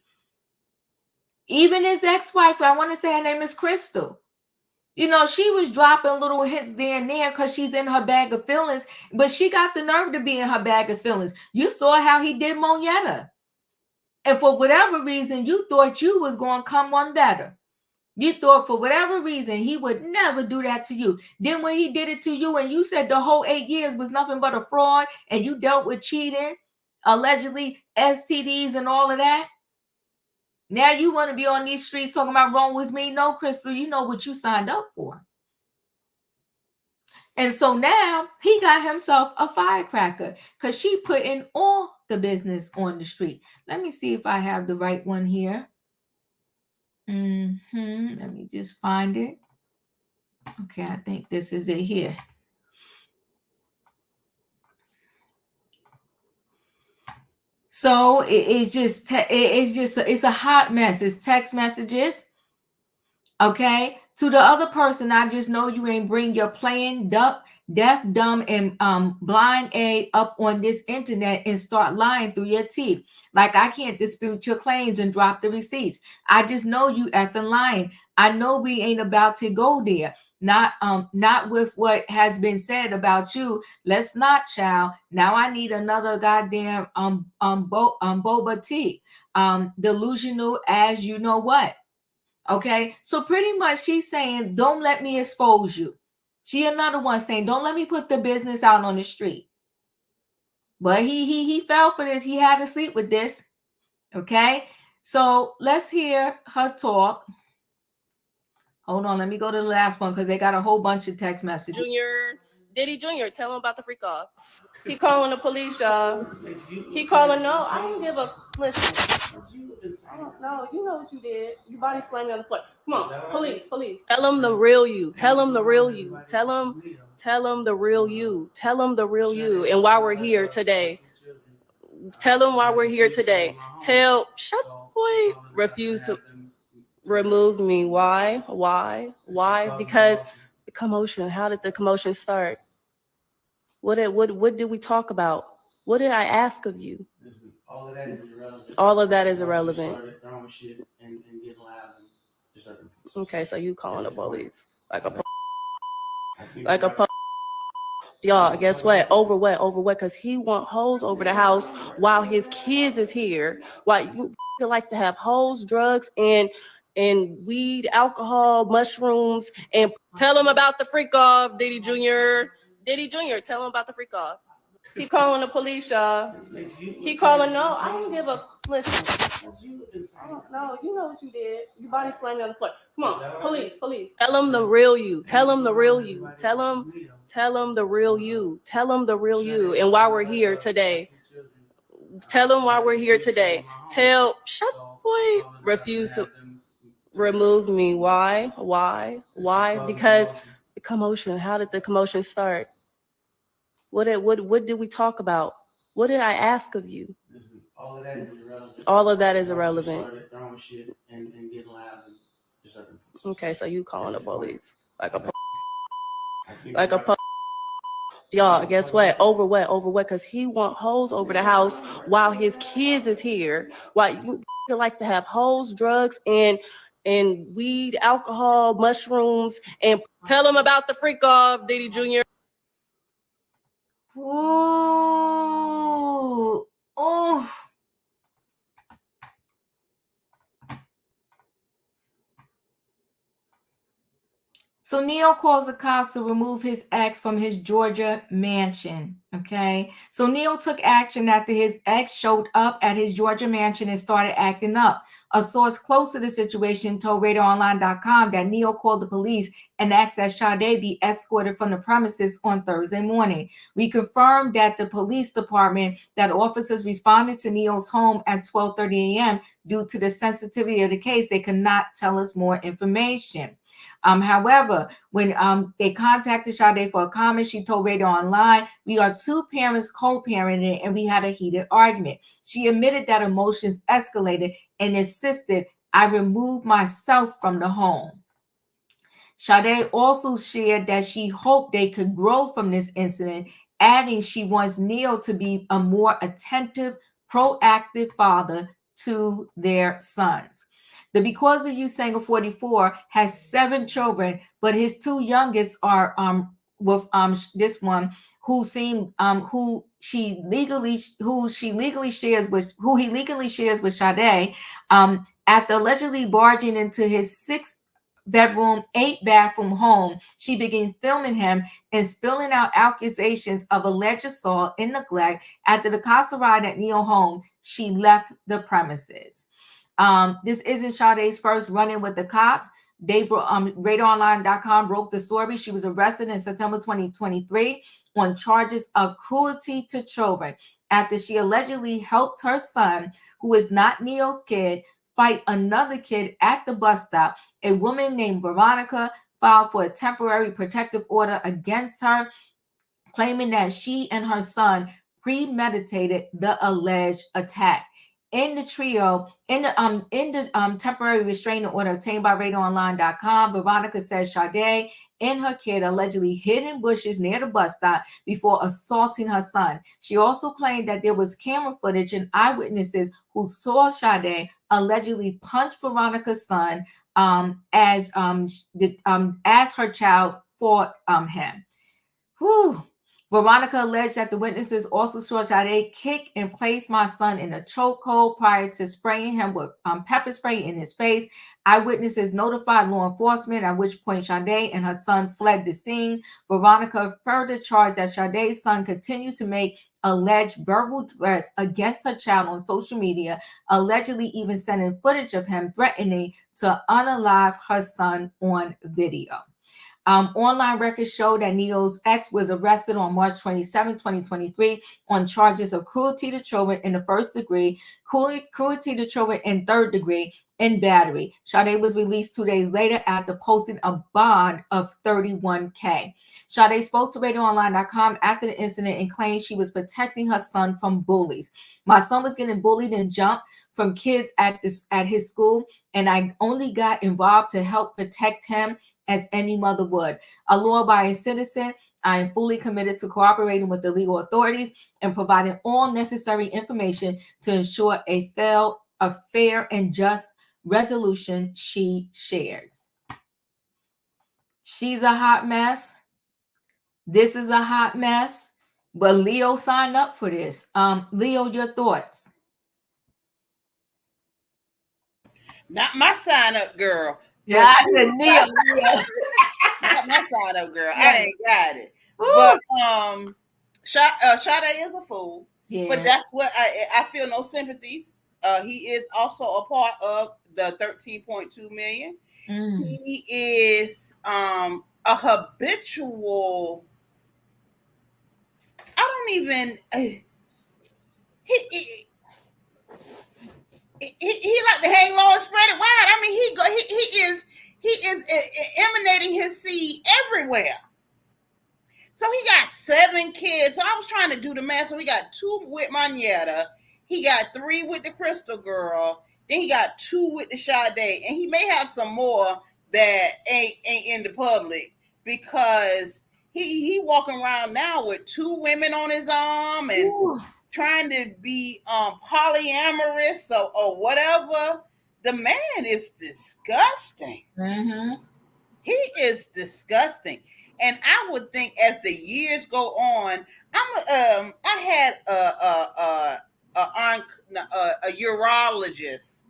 Even his ex-wife, I want to say her name is Crystal. She was dropping little hints there and there because she's in her bag of feelings, but she got the nerve to be in her bag of feelings. You saw how he did Moneta. And for whatever reason, you thought you was going to come on better. You thought for whatever reason, he would never do that to you. Then when he did it to you and you said the whole 8 years was nothing but a fraud and you dealt with cheating, allegedly STDs and all of that, now you want to be on these streets talking about wrong with me? No, Crystal, you know what you signed up for. And so now he got himself a firecracker because she put in all the business on the street. Let me see if I have the right one here. Let me just find it. Okay, I think this is it here. So it's a hot mess. It's text messages. Okay, to the other person, I just know you ain't bring your playing deaf, dumb, and blind A up on this internet and start lying through your teeth. Like, I can't dispute your claims and drop the receipts. I just know you effing lying. I know we ain't about to go there. Not with what has been said about you. Let's not, child. Now I need another goddamn boba tea. Delusional as you know what. Okay, so pretty much she's saying, don't let me expose you. She another one saying, don't let me put the business out on the street. But he fell for this. He had to sleep with this. Okay, so let's hear her talk. Hold on, let me go to the last one because they got a whole bunch of text messages. Diddy Jr., tell him about the freak off. He calling the police, y'all. He calling, no, I don't give a, listen. No, you know what you did. Your body slamming on the floor. Come on, police. Tell him the real you. Tell him the real you. Tell him the real you. Tell him the real you. And why we're here today. Tell him why we're here today. Shut, boy, refuse to remove me. Why? Because the commotion. How did the commotion start? What did we talk about? What did I ask of you? All of that is irrelevant. All of that is irrelevant. Started throwing shit and getting loud and disturbing. Okay, so you calling the police like a y'all, guess what? Over what? Because he want hoes over the house while his kids is here. Why you like to have hoes, drugs, and weed, alcohol, mushrooms, and tell him about the freak off, Diddy Jr. Tell him about the freak off. He calling the police, y'all. He calling, no, I don't give a, listen. No, you know what you did. Your body slamming on the floor. Come on, police. Tell him the real you. Tell him the real you. Tell him the real you. Tell him the real you. And why we're here today. Tell him why we're here today. Shut, boy, refuse to remove me. Why? Because the commotion. How did the commotion start? What did we talk about? What did I ask of you? All of that is irrelevant. All of that is irrelevant. Started throwing shit and getting loud and disturbing. Okay, so you calling the police like a y'all, guess what? Over what? Because he want hoes over the house while his kids is here. Why you like to have hoes, drugs, and weed, alcohol, mushrooms, and tell him about the freak off, Diddy Jr. Ooh. Oh. So Neyo calls the cops to remove his ex from his Georgia mansion. Okay. So Neyo took action after his ex showed up at his Georgia mansion and started acting up. A source close to the situation told RadarOnline.com that Neyo called the police and asked that Sade be escorted from the premises on Thursday morning. We confirmed that the police department that officers responded to Neyo's home at 12:30 a.m. Due to the sensitivity of the case, they could not tell us more information. However, when they contacted Sade for a comment, she told Radar Online, we are two parents co-parenting and we had a heated argument. She admitted that emotions escalated and insisted I remove myself from the home. Sade also shared that she hoped they could grow from this incident, adding she wants Neyo to be a more attentive, proactive father to their sons. The Because of You singer 44 has 7 children, but his 2 youngest are with this one who he legally shares with Sade after allegedly barging into his 6-bedroom, 8-bathroom home. She began filming him and spilling out accusations of alleged assault and neglect. After the cops arrived at Neyo home, she left the premises. This isn't Sade's first run-in with the cops. RadarOnline.com broke the story. She was arrested in September 2023 on charges of cruelty to children after she allegedly helped her son, who is not Neyo's kid, fight another kid at the bus stop. A woman named Veronica filed for a temporary protective order against her, claiming that she and her son premeditated the alleged attack. In the temporary restraining order obtained by RadarOnline.com, Veronica says Sade and her kid allegedly hid in bushes near the bus stop before assaulting her son. She also claimed that there was camera footage and eyewitnesses who saw Sade allegedly punch Veronica's son as her child fought him. Whew. Veronica alleged that the witnesses also saw Sade kick and place my son in a chokehold prior to spraying him with pepper spray in his face. Eyewitnesses notified law enforcement, at which point Sade and her son fled the scene. Veronica further charged that Sade's son continued to make alleged verbal threats against her child on social media, allegedly even sending footage of him threatening to unalive her son on video. Online records show that Neyo's ex was arrested on March 27, 2023 on charges of cruelty to children in the first degree, cruelty to children in third degree, and battery. Sade was released 2 days later after posting a bond of $31K. Sade spoke to RadioOnline.com after the incident and claimed she was protecting her son from bullies. My son was getting bullied and jumped from kids at his school, and I only got involved to help protect him as any mother would. A law-abiding citizen, I am fully committed to cooperating with the legal authorities and providing all necessary information to ensure a fair and just resolution, she shared. She's a hot mess. This is a hot mess. But Leo signed up for this. Leo, your thoughts? Not my sign up, girl. Yeah, I said Leo. Yeah. Not my sign up, girl. Yeah. I ain't got it. Ooh. But Sade is a fool. Yeah. But that's what I feel no sympathies. He is also a part of the 13.2 million. He is a habitual. I don't even. He like to hang low and spread it wide. I mean, he is emanating his seed everywhere. So he got 7 kids. So I was trying to do the math. So he got 2 with Manetta. He got 3 with the Crystal Girl. Then he got 2 with the Sade. And he may have some more that ain't in the public because he walking around now with 2 women on his arm and trying to be polyamorous or whatever. The man is disgusting. He is disgusting. And I would think as the years go on, I had a urologist,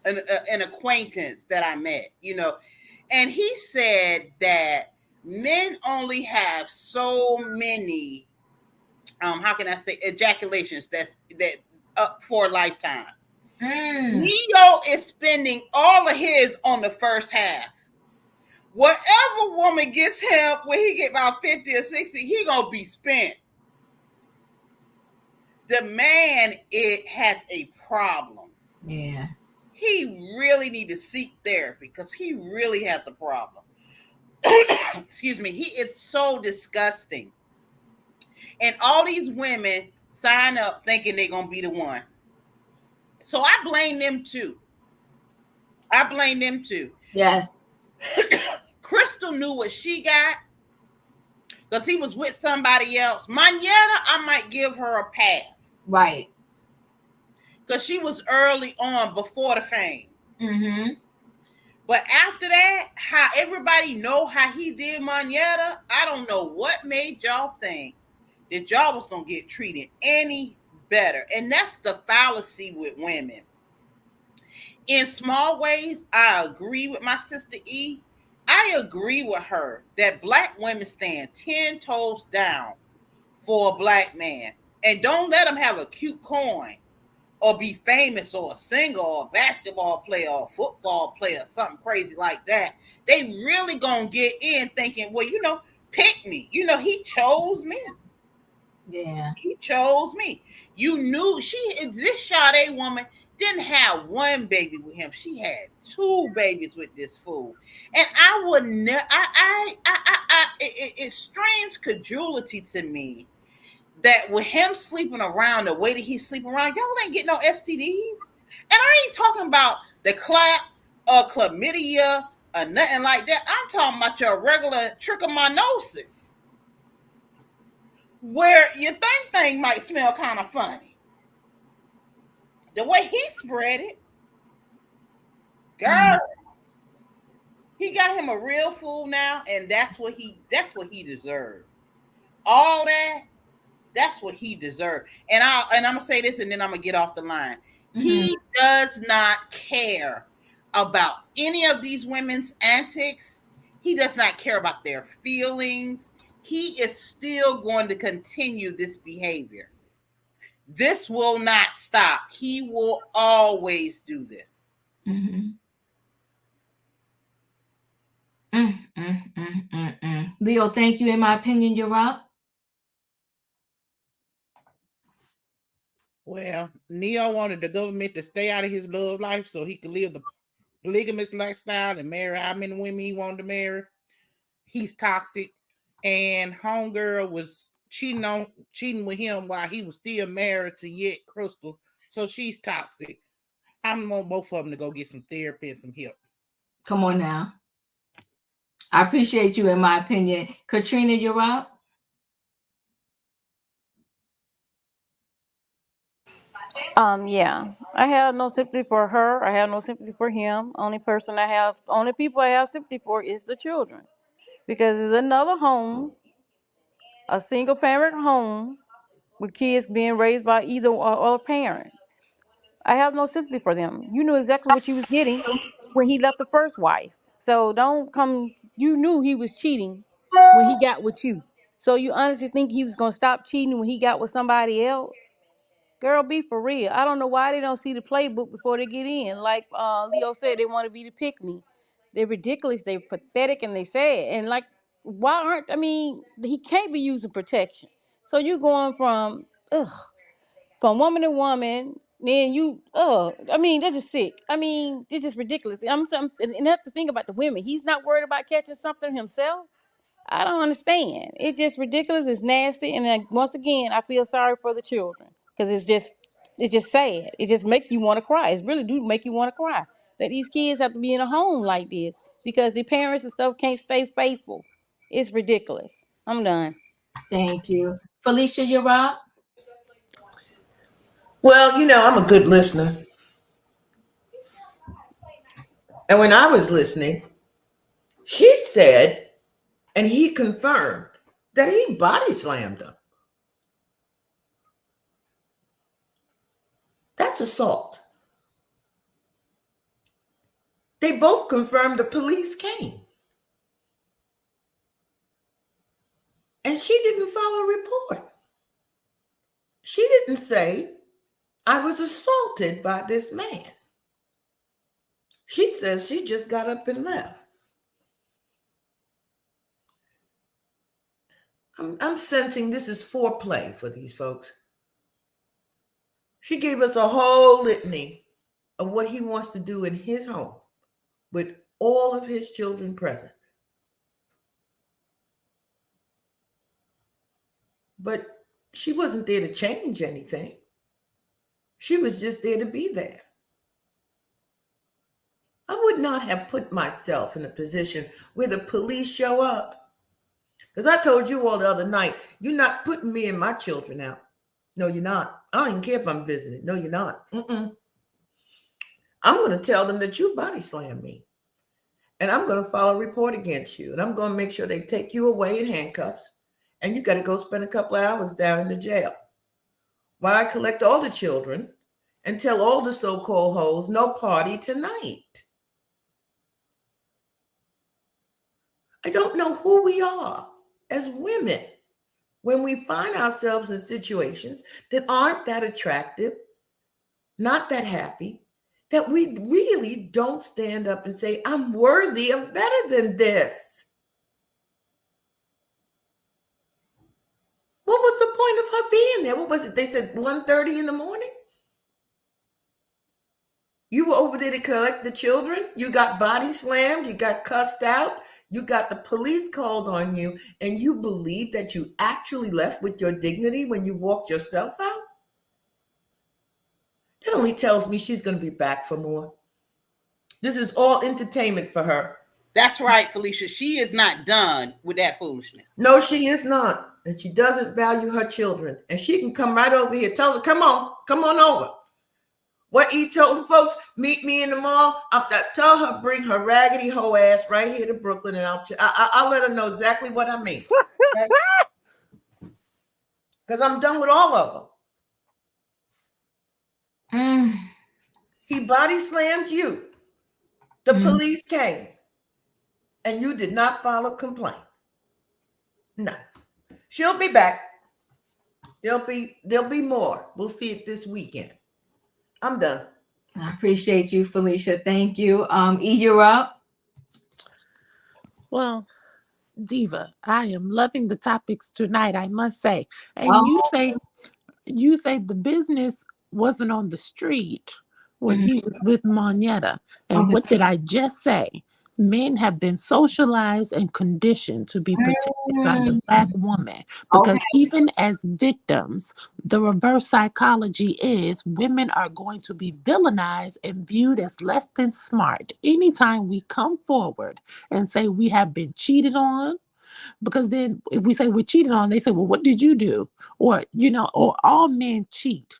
an acquaintance that I met, and he said that men only have so many, how can I say, ejaculations that for a lifetime. Neyo is spending all of his on the first half. Whatever woman gets him when he get about 50 or 60, he gonna be spent. The man, it has a problem. Yeah. He really need to seek therapy because he really has a problem. Excuse me. He is so disgusting. And all these women sign up thinking they're gonna be the one. So I blame them too. Yes. Crystal knew what she got because he was with somebody else. Manetta, I might give her a pass. Right. Because she was early on before the fame. But after that, how everybody know how he did Manetta, I don't know what made y'all think that y'all was going to get treated any better. And that's the fallacy with women. In small ways, I agree with my sister E. I agree with her that Black women stand 10 toes down for a Black man. And don't let him have a cute coin or be famous or a singer or a basketball player or a football player, something crazy like that. They really gonna get in thinking, well, pick me. He chose me. Yeah. He chose me. You knew this Sade woman didn't have 1 baby with him. She had 2 babies with this fool. And I would never, it strains credulity to me that with him sleeping around the way that he's sleeping around, y'all ain't getting no STDs. And I ain't talking about the clap or chlamydia or nothing like that. I'm talking about your regular trichomoniasis, where your thing might smell kind of funny. The way he spread it, girl, he got him a real fool now, and that's what he deserved. All that. That's what he deserved. And I'm gonna say this, and then I'm gonna get off the line. He does not care about any of these women's antics. He does not care about their feelings. he is still going to continue this behavior. This will not stop. He will always do this. Mm-hmm. Leo, thank you. In my opinion, you're up. Well, Neyo wanted the government to stay out of his love life so he could live the polygamous lifestyle and marry how many women he wanted to marry. He's toxic. And homegirl was cheating with him while he was still married to yet Crystal. So she's toxic. I'm on both of them to go get some therapy and some help. Come on now. I appreciate you. In my opinion, Katrina, you're up. Yeah. I have no sympathy for her. I have no sympathy for him. Only people I have sympathy for is the children. Because it's another home, a single parent home, with kids being raised by either or parent. I have no sympathy for them. You knew exactly what you was getting when he left the first wife. So don't come, you knew he was cheating when he got with you. So you honestly think he was going to stop cheating when he got with somebody else? Girl, be for real. I don't know why they don't see the playbook before they get in. Like Leo said, they want to be the pick me. They're ridiculous. They're pathetic, and they sad. And like, why aren't? I mean, he can't be using protection. So you going from woman to woman. Then I mean, that's just sick. I mean, this is ridiculous. And you have to think about the women. He's not worried about catching something himself. I don't understand. It's just ridiculous. It's nasty. And then, once again, I feel sorry for the children because it's just sad. It just make you want to cry. It really do make you want to cry that these kids have to be in a home like this because the parents and stuff can't stay faithful. It's ridiculous. I'm done. Thank you. Felicia, you're up. Well, I'm a good listener. And when I was listening, she said, and he confirmed that he body slammed her. That's assault. They both confirmed the police came. And she didn't file a report. She didn't say, I was assaulted by this man. She says she just got up and left. I'm sensing this is foreplay for these folks. She gave us a whole litany of what he wants to do in his home with all of his children present. But she wasn't there to change anything. She was just there to be there. I would not have put myself in a position where the police show up. Because I told you all the other night, you're not putting me and my children out. No, you're not. I don't even care if I'm visiting. No, you're not. I'm going to tell them that you body slammed me. And I'm going to file a report against you. And I'm going to make sure they take you away in handcuffs. And you got to go spend a couple of hours down in the jail. While I collect all the children and tell all the so-called hoes, no party tonight. I don't know who we are as women when we find ourselves in situations that aren't that attractive, not that happy, that we really don't stand up and say, I'm worthy of better than this. What was the point of her being there? What was it? They said 1:30 in the morning? You were over there to collect the children. You got body slammed. You got cussed out. You got the police called on you. And you believe that you actually left with your dignity when you walked yourself out? That only tells me she's going to be back for more. This is all entertainment for her. That's right, Felicia. She is not done with that foolishness. No, she is not. And she doesn't value her children. And she can come right over here. Tell her, come on over. What he told the folks, meet me in the mall. Tell her, bring her raggedy hoe ass right here to Brooklyn, and I'll let her know exactly what I mean. Okay? Because I'm done with all of them. He body slammed you. The police came, and you did not file a complaint. No. She'll be back. There'll be more. We'll see it this weekend. I'm done. I appreciate you, Felicia. Thank you. E, you're up. Well, Diva, I am loving the topics tonight, I must say. And Oh, you say the business wasn't on the street when mhm. he was with Moneta. And Okay. what did I just say? Men have been socialized and conditioned to be protected by the Mm, Black woman. okay. Because even as victims, the reverse psychology is women are going to be villainized and viewed as less than smart. Anytime we come forward and say we have been cheated on, because then if we say we're cheated on, they say, well, what did you do? Or, or all men cheat.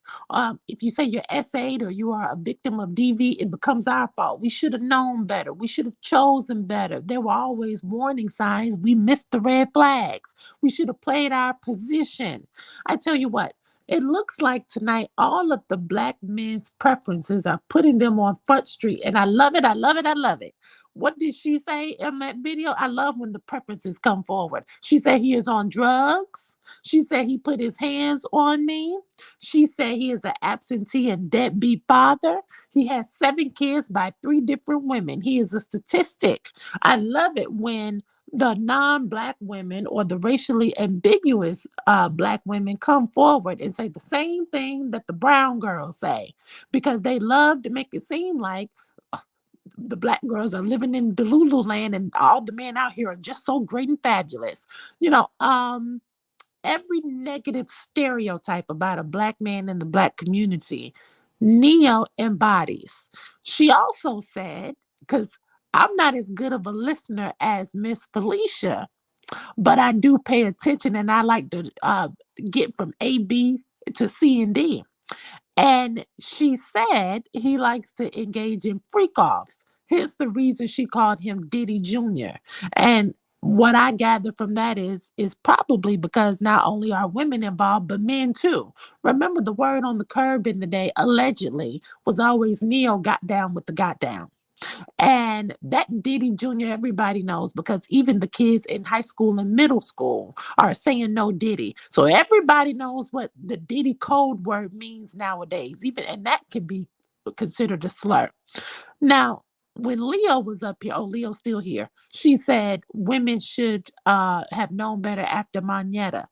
If you say you're essayed or you are a victim of DV, it becomes our fault. We should have known better. We should have chosen better. There were always warning signs. We missed the red flags. We should have played our position. I tell you what, it looks like tonight all of the Black men's preferences are putting them on Front Street. And I love it. I love it. I love it. What did she say in that video? I love when the preferences come forward. She said he is on drugs. She said he put his hands on me. She said he is an absentee and deadbeat father. He has 7 kids by 3 different women. He is a statistic. I love it when the non-Black women or the racially ambiguous Black women come forward and say the same thing that the brown girls say, because they love to make it seem like the Black girls are living in Delulu land and all the men out here are just so great and fabulous. You know, every negative stereotype about a Black man in the Black community, Neyo embodies. She also said, because I'm not as good of a listener as Miss Felicia, but I do pay attention and I like to get from A, B to C and D. And she said he likes to engage in freak offs. Here's the reason she called him Diddy Jr. And what I gather from that is probably because not only are women involved, but men too. Remember the word on the curb in the day, allegedly, was always Neyo got down with the got down. And that Diddy Jr., everybody knows because even the kids in high school and middle school are saying no Diddy. So everybody knows what the Diddy code word means nowadays, even, and that can be considered a slur. Now, when Leo was up here, Leo's still here, she said women should have known better after Moneta.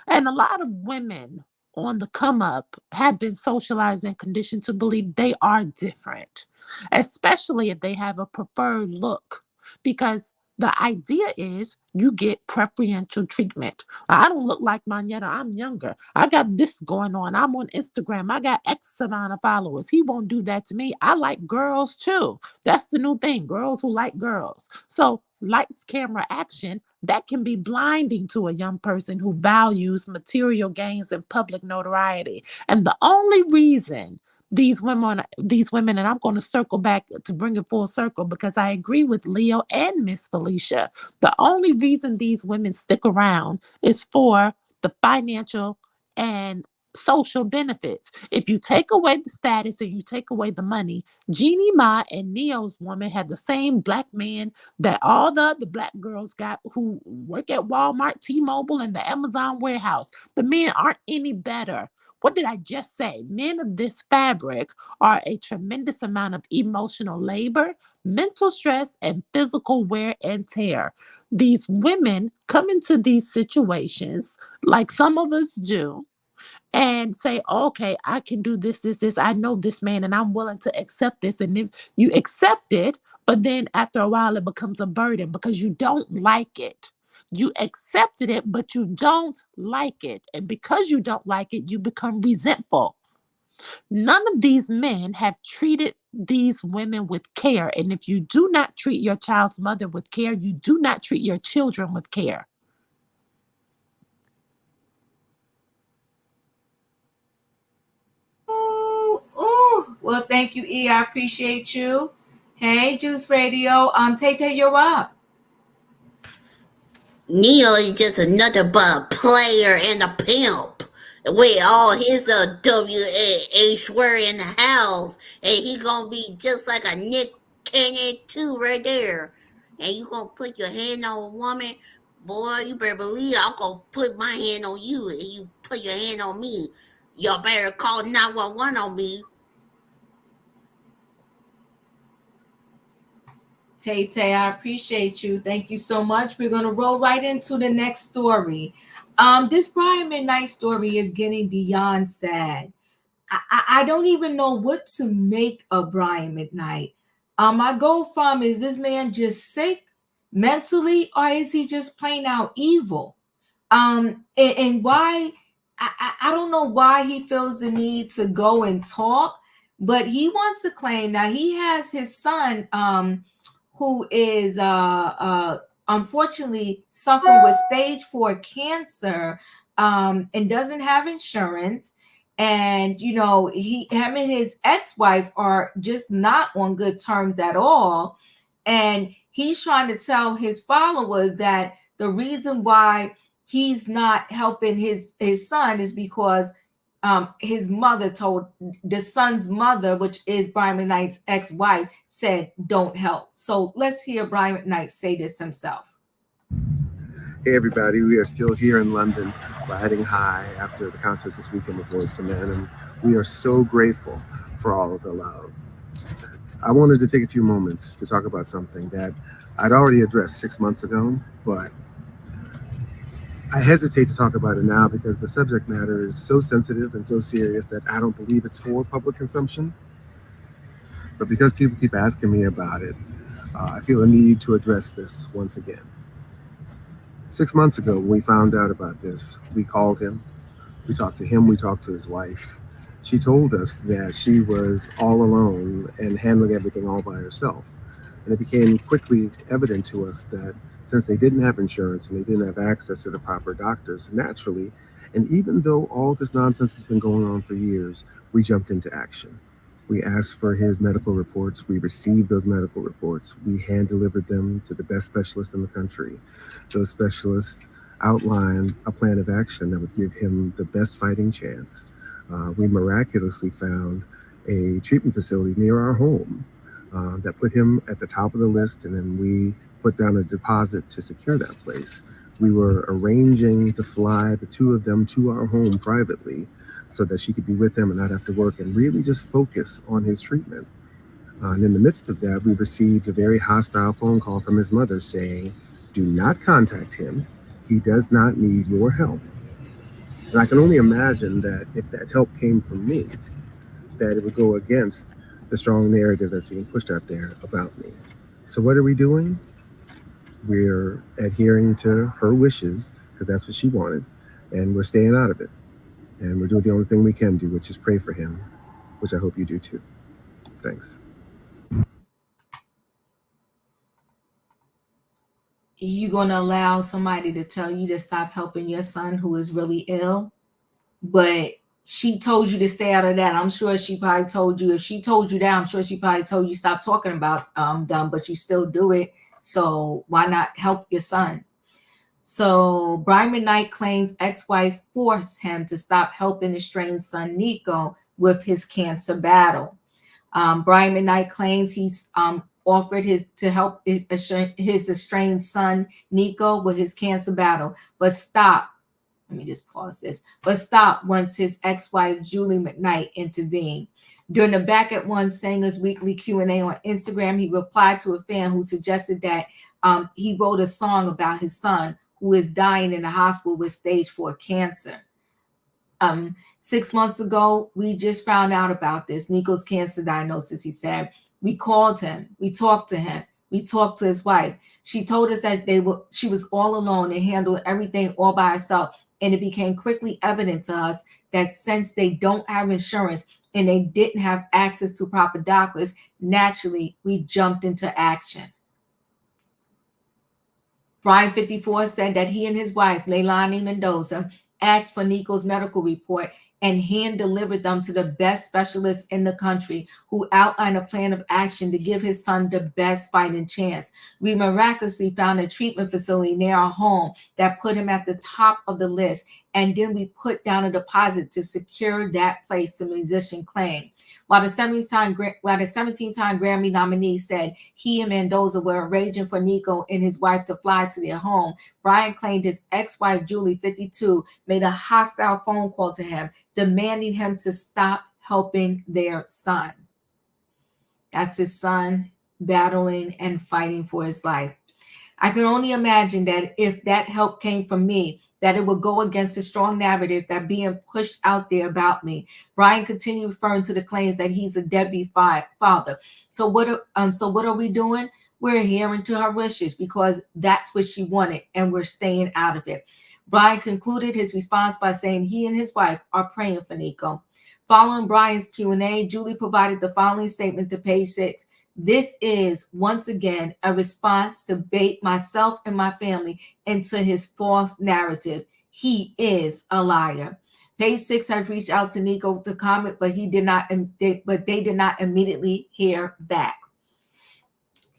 And a lot of women on the come up have been socialized and conditioned to believe they are different, especially if they have a preferred look. Because the idea is you get preferential treatment. I don't look like Manetta. I'm younger. I got this going on. I'm on Instagram. I got X amount of followers. He won't do that to me. I like girls too. That's the new thing. Girls who like girls. So lights, camera, action, that can be blinding to a young person who values material gains and public notoriety. And the only reason these women, and I'm going to circle back to bring it full circle because I agree with Leo and Miss Felicia. The only reason these women stick around is for the financial and social benefits. If you take away the status and you take away the money, Jeannie Mai and Neo's woman have the same Black man that all the other Black girls got who work at Walmart, T-Mobile, and the Amazon warehouse. The men aren't any better. What did I just say? Men of this fabric are a tremendous amount of emotional labor, mental stress, and physical wear and tear. These women come into these situations like some of us do and say, okay, I can do this, this, this. I know this man and I'm willing to accept this. And if you accept it, but then after a while it becomes a burden because you don't like it. You accepted it, but you don't like it. And because you don't like it, you become resentful. None of these men have treated these women with care. And if you do not treat your child's mother with care, you do not treat your children with care. Ooh. Well, thank you, E. I appreciate you. Hey, Juice Radio. Tay, you're up. Neyo is just another player and a pimp with all his WH word in the house, and he gonna be just like a Nick Cannon too right there. And you gonna put your hand on a woman Boy, you better believe I'm gonna put my hand on you and you put your hand on me. Y'all better call 911 on me. Tay, I appreciate you. Thank you so much. We're gonna roll right into the next story. This Brian McKnight story is getting beyond sad. I don't even know what to make of Brian McKnight. I go from, is this man just sick mentally, or is he just plain out evil? And why? I don't know why he feels the need to go and talk, but he wants to claim that he has his son, who is unfortunately suffering with stage 4 cancer, and doesn't have insurance. And him and his ex-wife are just not on good terms at all. And he's trying to tell his followers that the reason why he's not helping his son is because his mother told the son's mother, which is Brian McKnight's ex-wife, said don't help. So let's hear Brian McKnight say this himself. Hey everybody, we are still here in London, riding high after the concerts this weekend with Boyz II Men, and we are so grateful for all of the love. I wanted to take a few moments to talk about something that I'd already addressed 6 months ago, but I hesitate to talk about it now because the subject matter is so sensitive and so serious that I don't believe it's for public consumption. But because people keep asking me about it, I feel a need to address this once again. 6 months ago, when we found out about this, we called him, we talked to him, we talked to his wife. She told us that she was all alone and handling everything all by herself. And it became quickly evident to us that since they didn't have insurance and they didn't have access to the proper doctors, naturally, and even though all this nonsense has been going on for years, we jumped into action. We asked for his medical reports. We received those medical reports. We hand delivered them to the best specialists in the country. Those specialists outlined a plan of action that would give him the best fighting chance. We miraculously found a treatment facility near our home that put him at the top of the list, and then we put down a deposit to secure that place. We were arranging to fly the two of them to our home privately so that she could be with him and not have to work and really just focus on his treatment. And in the midst of that, we received a very hostile phone call from his mother saying, do not contact him. He does not need your help. And I can only imagine that if that help came from me, that it would go against the strong narrative that's being pushed out there about me. So what are we doing? We're adhering to her wishes because that's what she wanted, and we're staying out of it. And we're doing the only thing we can do, which is pray for him, which I hope you do too. Thanks. You gonna allow somebody to tell you to stop helping your son who is really ill? But she told you to stay out of that. I'm sure she probably told you, if she told you that, I'm sure she probably told you stop talking about them, but you still do it. So why not help your son? So Brian McKnight claims ex-wife forced him to stop helping estranged son Nico with his cancer battle. Brian McKnight claims he's offered to help his estranged son Nico with his cancer battle, but stop. Let me just pause this. But stop once his ex-wife Julie McKnight intervened. During the Back at One Singers Weekly Q&A on Instagram, he replied to a fan who suggested that he wrote a song about his son who is dying in the hospital with stage 4 cancer. 6 months ago, we just found out about this, Nico's cancer diagnosis, he said. We called him. We talked to him. We talked to his wife. She told us that she was all alone and handled everything all by herself. And it became quickly evident to us that since they don't have insurance and they didn't have access to proper doctors, naturally, we jumped into action. Brian 54 said that he and his wife, Leilani Mendoza, asked for Nico's medical report and hand-delivered them to the best specialists in the country who outlined a plan of action to give his son the best fighting chance. We miraculously found a treatment facility near our home that put him at the top of the list and then we put down a deposit to secure that place the musician claimed. While the 17-time Grammy nominee said he and Mendoza were arranging for Nico and his wife to fly to their home, Brian claimed his ex-wife, Julie, 52, made a hostile phone call to him, demanding him to stop helping their son. That's his son battling and fighting for his life. I can only imagine that if that help came from me, that it would go against the strong narrative that being pushed out there about me. Brian continued referring to the claims that he's a deadbeat father. So what are we doing? We're adhering to her wishes because that's what she wanted, and we're staying out of it. Brian concluded his response by saying he and his wife are praying for Nico. Following Brian's Q&A, Julie provided the following statement to Page 6. This is, once again, a response to bait myself and my family into his false narrative. He is a liar. Page 6 had reached out to Nico to comment, but they did not immediately hear back.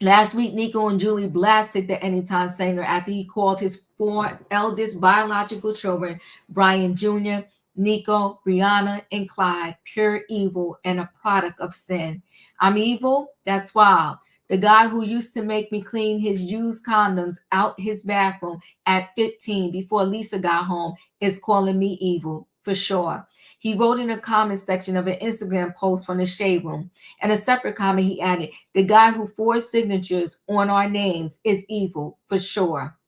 Last week, Nico and Julie blasted the Anytime singer after he called his 4 eldest biological children, Brian Jr., Nico, Brianna, and Clyde, pure evil and a product of sin. I'm evil? That's wild. The guy who used to make me clean his used condoms out his bathroom at 15 before Lisa got home is calling me evil, for sure. He wrote in the comment section of an Instagram post from the Shade Room. And a separate comment he added, the guy who forged signatures on our names is evil, for sure.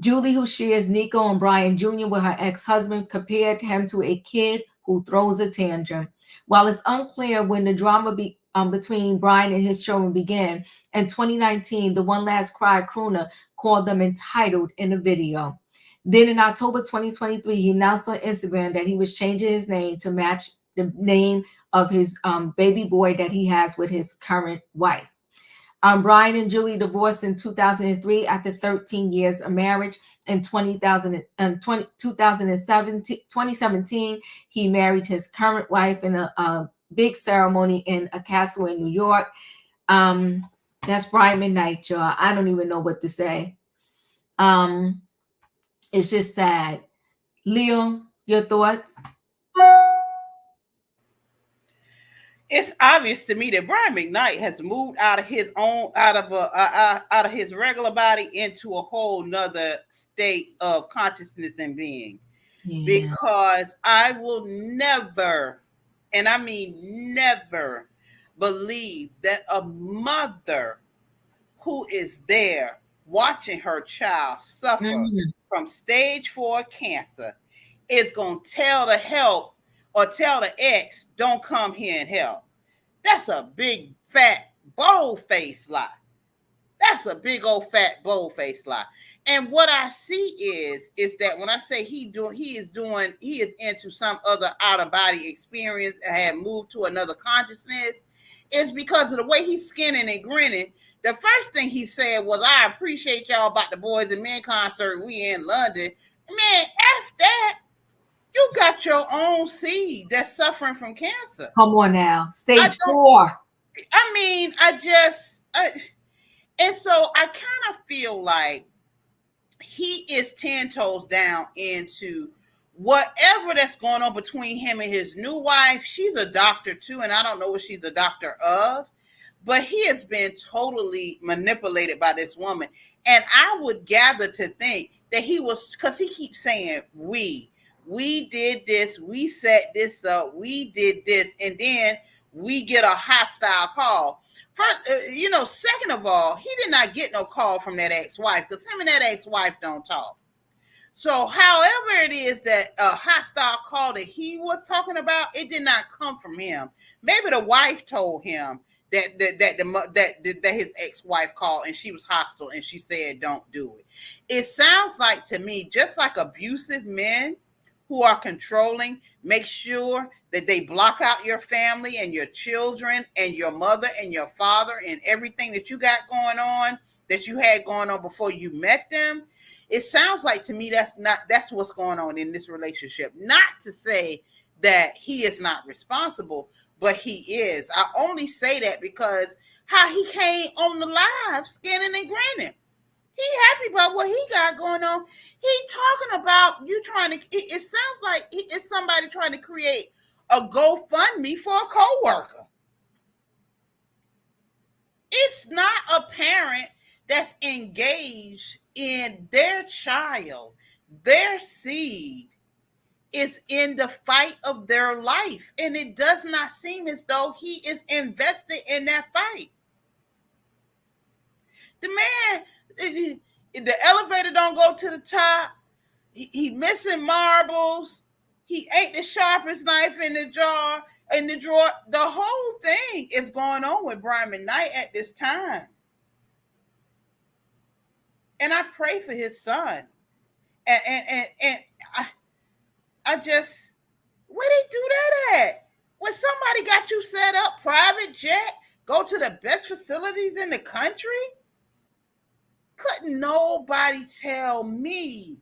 Julie, who shares Nico and Brian Jr. with her ex-husband, compared him to a kid who throws a tantrum. While it's unclear when the drama between Brian and his children began, in 2019, the One Last Cry crooner called them entitled in a video. Then in October 2023, he announced on Instagram that he was changing his name to match the name of his baby boy that he has with his current wife. Brian and Julie divorced in 2003 after 13 years of marriage. In 2017, he married his current wife in a big ceremony in a castle in New York. That's Brian McKnight, y'all. I don't even know what to say. It's just sad. Leo, your thoughts? It's obvious to me that Brian McKnight has moved out of his regular body into a whole nother state of consciousness and being. Yeah. Because I will never, and I mean never, believe that a mother who is there watching her child suffer from stage 4 cancer is going to tell the help or tell the ex, don't come here and help. That's a big, fat, bold-faced lie. That's a big, old, fat, bold-faced lie. And what I see is that when I say he is into some other out-of-body experience and have moved to another consciousness, is because of the way he's skinning and grinning. The first thing he said was, I appreciate y'all about the Boys and Men concert we in London. Man, F that. You got your own seed that's suffering from cancer. Come on now. Stage 4. I mean, and so I kind of feel like he is 10 toes down into whatever that's going on between him and his new wife. She's a doctor too, and I don't know what she's a doctor of, but he has been totally manipulated by this woman. And I would gather to think that he was, because he keeps saying we did this, we set this up, we did this, and then we get a hostile call. First, second of all, he did not get no call from that ex-wife because him and that ex-wife don't talk. So however it is that a hostile call that he was talking about, it did not come from him. Maybe the wife told him that his ex-wife called and she was hostile and she said, don't do it. It sounds like to me, just like abusive men who are controlling, make sure that they block out your family and your children and your mother and your father and everything that you got going on, that you had going on before you met them. It sounds like to me that's what's going on in this relationship. Not to say that he is not responsible, but he is. I only say that because how he came on the live skinning and grinning. He happy about what he got going on. He talking about you trying to. It sounds like it's somebody trying to create a GoFundMe for a coworker. It's not a parent that's engaged in their child, their seed is in the fight of their life, and it does not seem as though he is invested in that fight. The man, the elevator don't go to the top. He missing marbles. He ate the sharpest knife in the jar in the drawer. The whole thing is going on with Brian McKnight at this time, and I pray for his son. And I just, where they do that at? When somebody got you set up, private jet, go to the best facilities in the country? Couldn't nobody tell me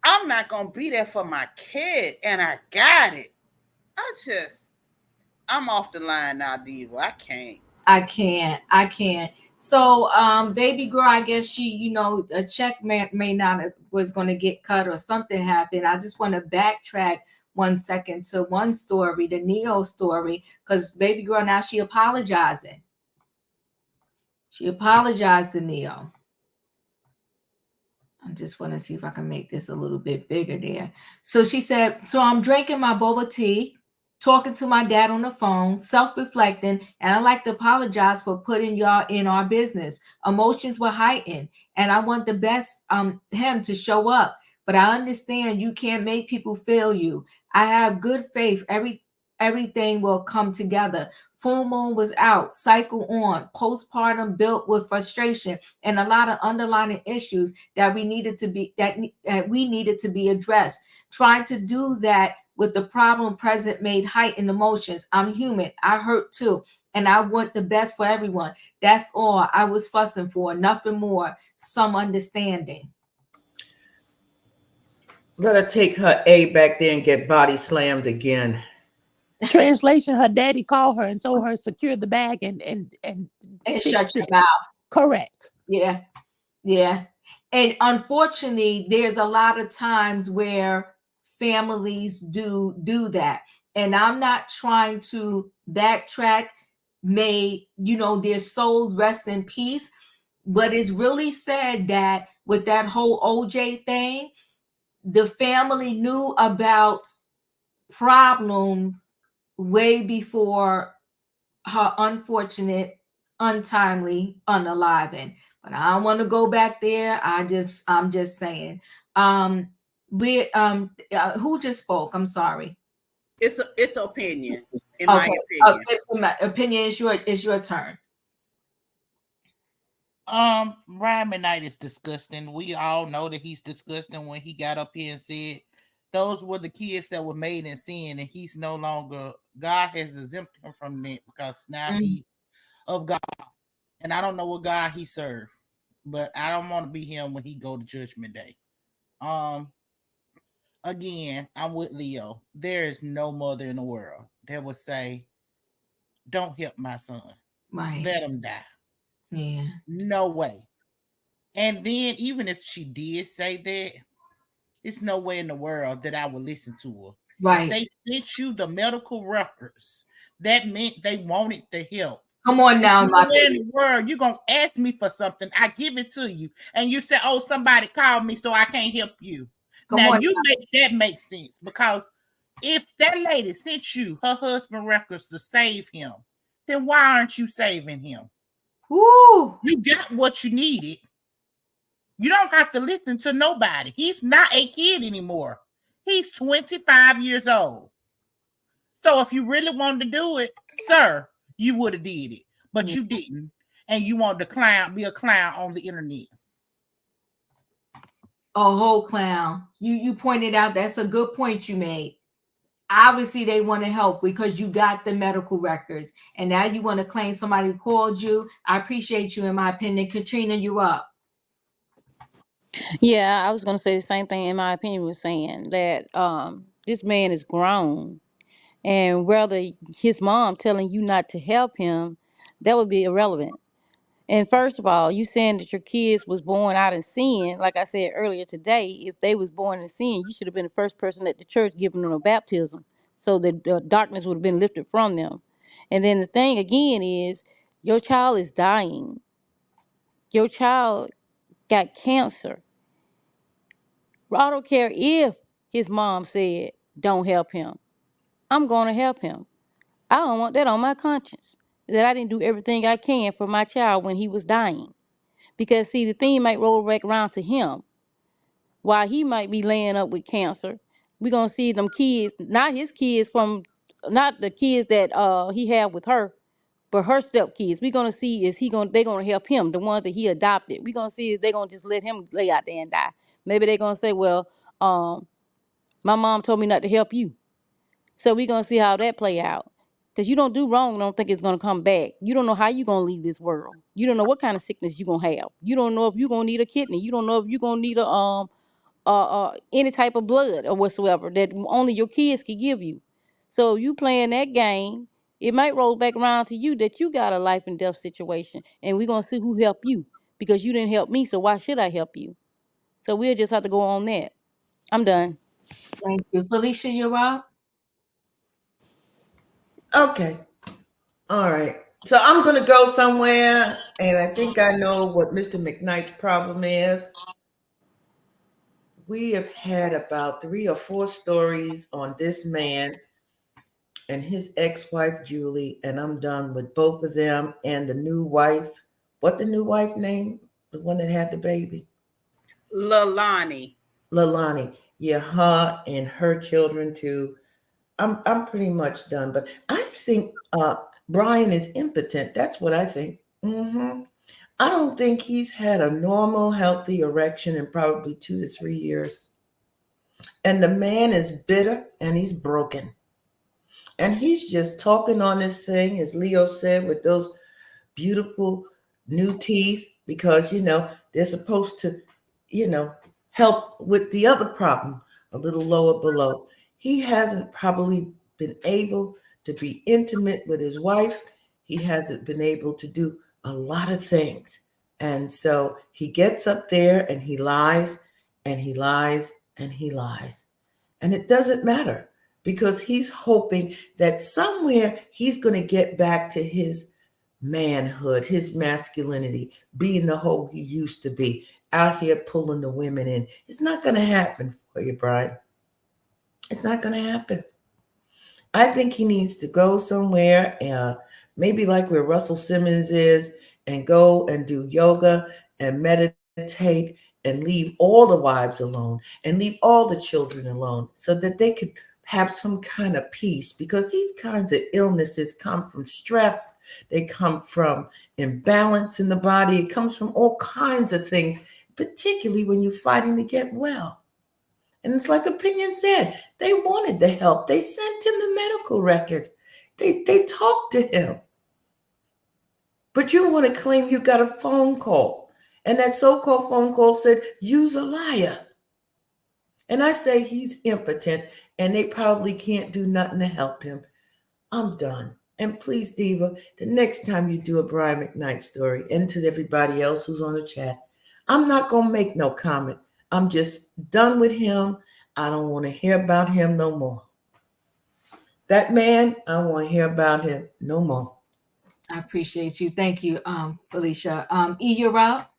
I'm not going to be there for my kid, and I got it. I'm off the line now, Diva. I can't. So, baby girl, I guess she, a check may not was going to get cut or something happened. I just want to backtrack 1 second to one story, the Neyo story, because baby girl, now she apologizing. She apologized to Neyo. I just want to see if I can make this a little bit bigger there. So she said, so I'm drinking my boba tea, talking to my dad on the phone, self-reflecting, and I'd like to apologize for putting y'all in our business. Emotions were heightened, and I want the best him to show up. But I understand you can't make people feel you. I have good faith. Everything will come together. Full moon was out, cycle on, postpartum built with frustration and a lot of underlying issues that we needed to be addressed. Trying to do that with the problem present made heightened emotions. I'm human. I hurt too. And I want the best for everyone. That's all I was fussing for. Nothing more. Some understanding. Let her take her A back there and get body slammed again. Translation: her daddy called her and told her secure the bag and shut your mouth. Correct. Yeah. And unfortunately, there's a lot of times where families do that. And I'm not trying to backtrack. May their souls rest in peace. But it's really sad that with that whole OJ thing, the family knew about problems way before her unfortunate, untimely unaliving. But I don't want to go back there. I'm just saying. Who just spoke? I'm sorry. It's opinion. In my opinion. My opinion is your turn. Brian McKnight is disgusting. We all know that he's disgusting. When he got up here and said those were the kids that were made in sin, and he's no longer, God has exempted him from that because now he's of God. And I don't know what God he served, but I don't want to be him when he go to Judgment Day. Again, I'm with Leo. There is no mother in the world that would say, don't help my son. Right. Let him die. Yeah. No way. And then even if she did say that, it's no way in the world that I would listen to her. Right. If they sent you the medical records, that meant they wanted the help. Come on now, my in the world, you're gonna ask me for something, I give it to you, and you say, "Oh, somebody called me, so I can't help you." Now you make that make sense, because if that lady sent you her husband records to save him, then why aren't you saving him? Woo! You got what you needed. You don't have to listen to nobody. He's not a kid anymore. He's 25 years old. So if you really wanted to do it, sir, you would have did it. But you didn't. And you wanted to be a clown on the internet. A whole clown. You pointed out, that's a good point you made. Obviously, they want to help because you got the medical records. And now you want to claim somebody called you. I appreciate you, in my opinion. Katrina, you up. Yeah, I was going to say the same thing. In my opinion, was saying that this man is grown. And whether his mom telling you not to help him, that would be irrelevant. And first of all, you saying that your kids was born out in sin, like I said earlier today, if they was born in sin, you should have been the first person at the church giving them a baptism so that the darkness would have been lifted from them. And then the thing again is your child is dying. Your child got cancer. I don't care if his mom said, don't help him. I'm going to help him. I don't want that on my conscience, that I didn't do everything I can for my child when he was dying. Because, see, the thing might roll back around to him while he might be laying up with cancer. We're going to see them kids, not his kids not the kids that he had with her, but her stepkids. We're going to see they're going to help him, the ones that he adopted. We're going to see if they're going to just let him lay out there and die. Maybe they're going to say, well, my mom told me not to help you. So we're going to see how that play out. Because you don't do wrong and don't think it's going to come back. You don't know how you're going to leave this world. You don't know what kind of sickness you're going to have. You don't know if you're going to need a kidney. You don't know if you're going to need any type of blood or whatsoever that only your kids can give you. So you playing that game, it might roll back around to you that you got a life and death situation. And we're going to see who helped you. Because you didn't help me, so why should I help you? So we'll just have to go on that. I'm done. Thank you. Felicia, you're up. Okay. All right. So I'm going to go somewhere, and I think I know what Mr. McKnight's problem is. We have had about 3 or 4 stories on this man and his ex-wife, Julie, and I'm done with both of them and the new wife. What the new wife name? The one that had the baby? Lalani. Yeah, her and her children too. I'm pretty much done, but I think Brian is impotent. That's what I think. I don't think he's had a normal, healthy erection in probably 2 to 3 years. And the man is bitter and he's broken. And he's just talking on this thing, as Leo said, with those beautiful new teeth, because, they're supposed to, help with the other problem, a little lower below. He hasn't probably been able to be intimate with his wife. He hasn't been able to do a lot of things. And so he gets up there and he lies and he lies and he lies. And it doesn't matter because he's hoping that somewhere he's going to get back to his manhood, his masculinity, being the hoe he used to be, out here pulling the women in. It's not going to happen for you, Brian. It's not going to happen. I think he needs to go somewhere, maybe like where Russell Simmons is, and go and do yoga and meditate and leave all the wives alone and leave all the children alone so that they could have some kind of peace, because these kinds of illnesses come from stress. They come from imbalance in the body. It comes from all kinds of things, particularly when you're fighting to get well. And it's like Opinion said, they wanted the help. They sent him the medical records. They talked to him. But you want to claim you got a phone call. And that so-called phone call said, "You's a liar." And I say he's impotent and they probably can't do nothing to help him. I'm done. And please, Diva, the next time you do a Brian McKnight story, and to everybody else who's on the chat, I'm not going to make no comment. I'm just done with him. I don't want to hear about him no more. That man, I don't want to hear about him no more. I appreciate you. Thank you, Felicia. E, you're up.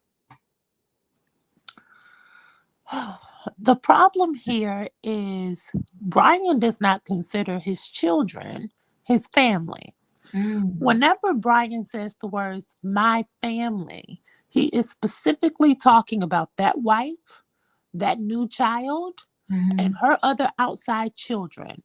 The problem here is Brian does not consider his children his family. Whenever Brian says the words "my family," he is specifically talking about that wife, that new child, and her other outside children.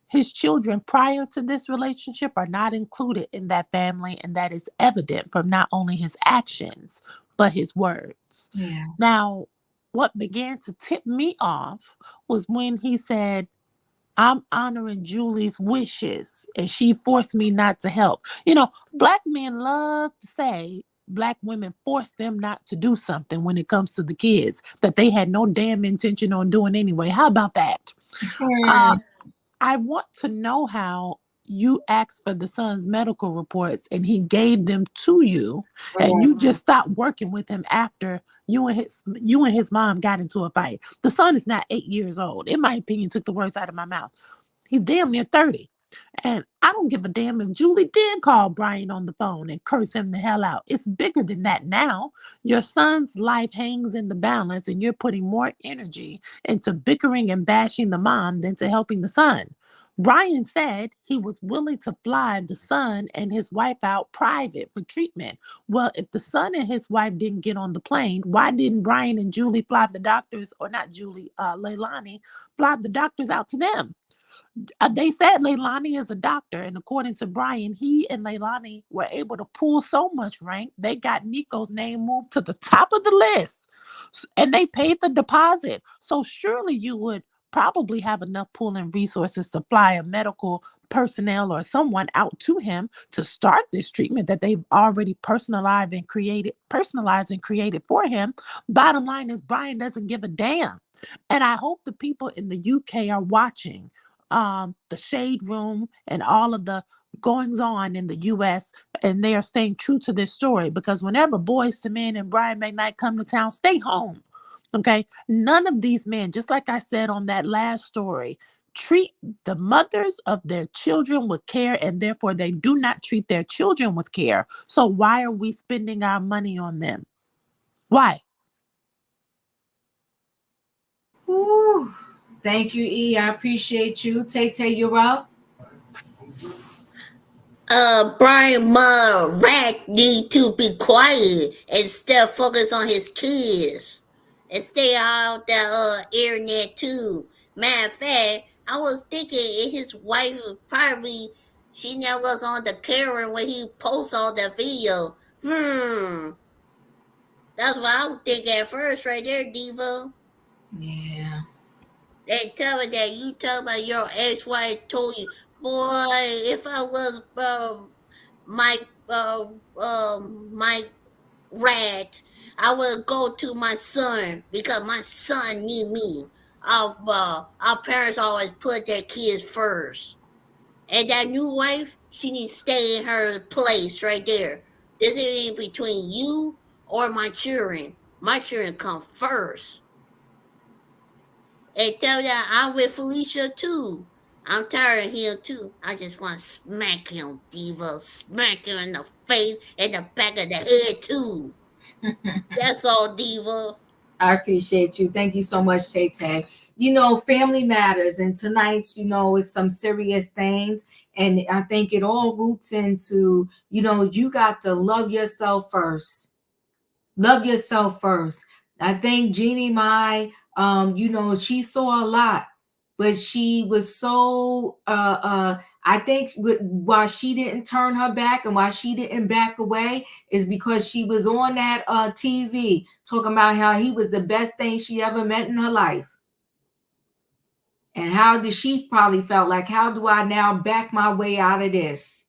His children prior to this relationship are not included in that family, and that is evident from not only his actions, but his words. Yeah. Now, what began to tip me off was when he said, "I'm honoring Julie's wishes and she forced me not to help." Black men love to say Black women force them not to do something when it comes to the kids that they had no damn intention on doing anyway. How about that? I want to know how you asked for the son's medical reports and he gave them to you, and you just stopped working with him after you and his mom got into a fight. The son is not 8 years old. In my opinion, took the words out of my mouth. He's damn near 30. And I don't give a damn if Julie did call Brian on the phone and curse him the hell out. It's bigger than that now. Your son's life hangs in the balance, and you're putting more energy into bickering and bashing the mom than to helping the son. Brian said he was willing to fly the son and his wife out private for treatment. Well, if the son and his wife didn't get on the plane, why didn't Brian and Julie fly the doctors, or not Julie, Leilani, fly the doctors out to them? They said Leilani is a doctor, and according to Brian, he and Leilani were able to pull so much rank, they got Nico's name moved to the top of the list, and they paid the deposit. So surely you would probably have enough pooling resources to fly a medical personnel or someone out to him to start this treatment that they've already personalized and created for him. Bottom line is Brian doesn't give a damn. And I hope the people in the UK are watching the Shade Room and all of the goings on in the US, and they are staying true to this story, because whenever Boyz II Men and Brian McKnight come to town, stay home. Okay, none of these men, just like I said on that last story, treat the mothers of their children with care, and therefore they do not treat their children with care. So why are we spending our money on them? Why? Ooh, thank you, E. I appreciate you. Tay, you're up. Brian Rat need to be quiet and still focus on his kids and stay out the internet too. Matter of fact, I was thinking his wife probably she never was on the camera when he posts all the video. That's what I would think at first, right there, Diva. Yeah. They tell me that you tell about your ex-wife told you, boy, if I was Mike Rat, I would go to my son because my son need me. Our parents always put their kids first. And that new wife, she needs to stay in her place right there. This ain't between you or my children. My children come first. And tell that I'm with Felicia too. I'm tired of him too. I just want to smack him, Diva. Smack him in the face and the back of the head too. That's all, Diva. I appreciate you. Thank you so much, Tay. You know, family matters, and tonight's, is some serious things. And I think it all roots into, you got to love yourself first. Love yourself first. I think Jeannie Mai, she saw a lot, but she was so I think why she didn't turn her back and why she didn't back away is because she was on that TV talking about how he was the best thing she ever met in her life. And how did she probably felt like, how do I now back my way out of this?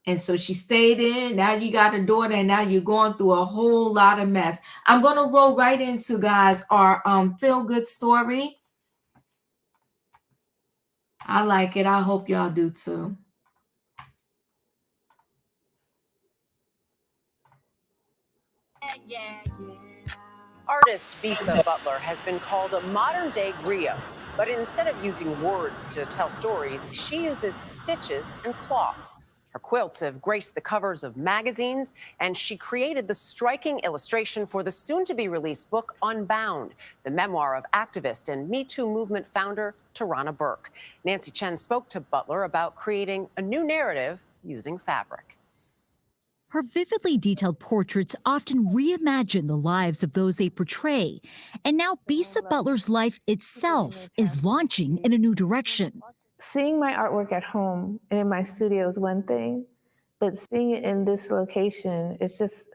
And so she stayed in. Now you got a daughter, and now you're going through a whole lot of mess. I'm going to roll right into, guys, our feel-good story. I like it. I hope y'all do too. Artist Bisa Butler has been called a modern-day griot, but instead of using words to tell stories, she uses stitches and cloth. Her quilts have graced the covers of magazines, and she created the striking illustration for the soon-to-be-released book Unbound, the memoir of activist and Me Too movement founder Tarana Burke. Nancy Chen spoke to Butler about creating a new narrative using fabric. Her vividly detailed portraits often reimagine the lives of those they portray. And now Bisa Butler's life itself is launching in a new direction. Seeing my artwork at home and in my studio is one thing, but seeing it in this location is just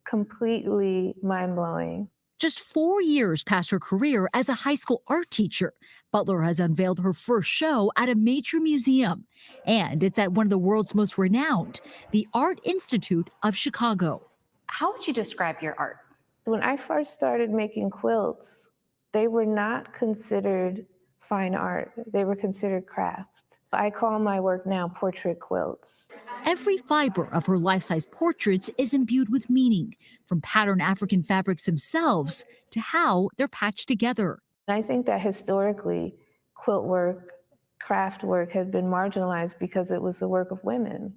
completely mind-blowing. Just 4 years past her career as a high school art teacher, Butler has unveiled her first show at a major museum. And it's at one of the world's most renowned, the Art Institute of Chicago. How would you describe your art? When I first started making quilts, they were not considered fine art. They were considered craft. I call my work now portrait quilts. Every fiber of her life-size portraits is imbued with meaning, from patterned African fabrics themselves to how they're patched together. I think that historically, quilt work, craft work had been marginalized because it was the work of women,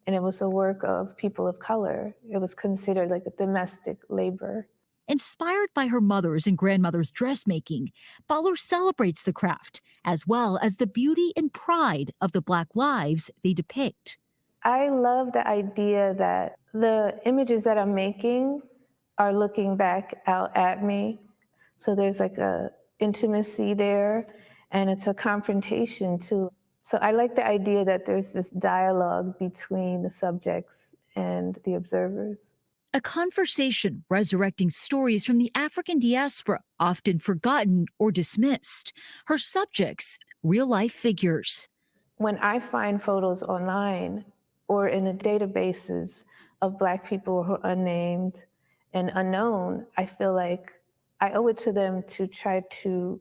and it was the work of people of color. It was considered like a domestic labor. Inspired by her mother's and grandmother's dressmaking, Butler celebrates the craft, as well as the beauty and pride of the Black lives they depict. I love the idea that the images that I'm making are looking back out at me. So there's like a intimacy there, and it's a confrontation too. So I like the idea that there's this dialogue between the subjects and the observers. A conversation resurrecting stories from the African diaspora, often forgotten or dismissed. Her subjects, real-life figures. When I find photos online or in the databases of Black people who are unnamed and unknown, I feel like I owe it to them to try to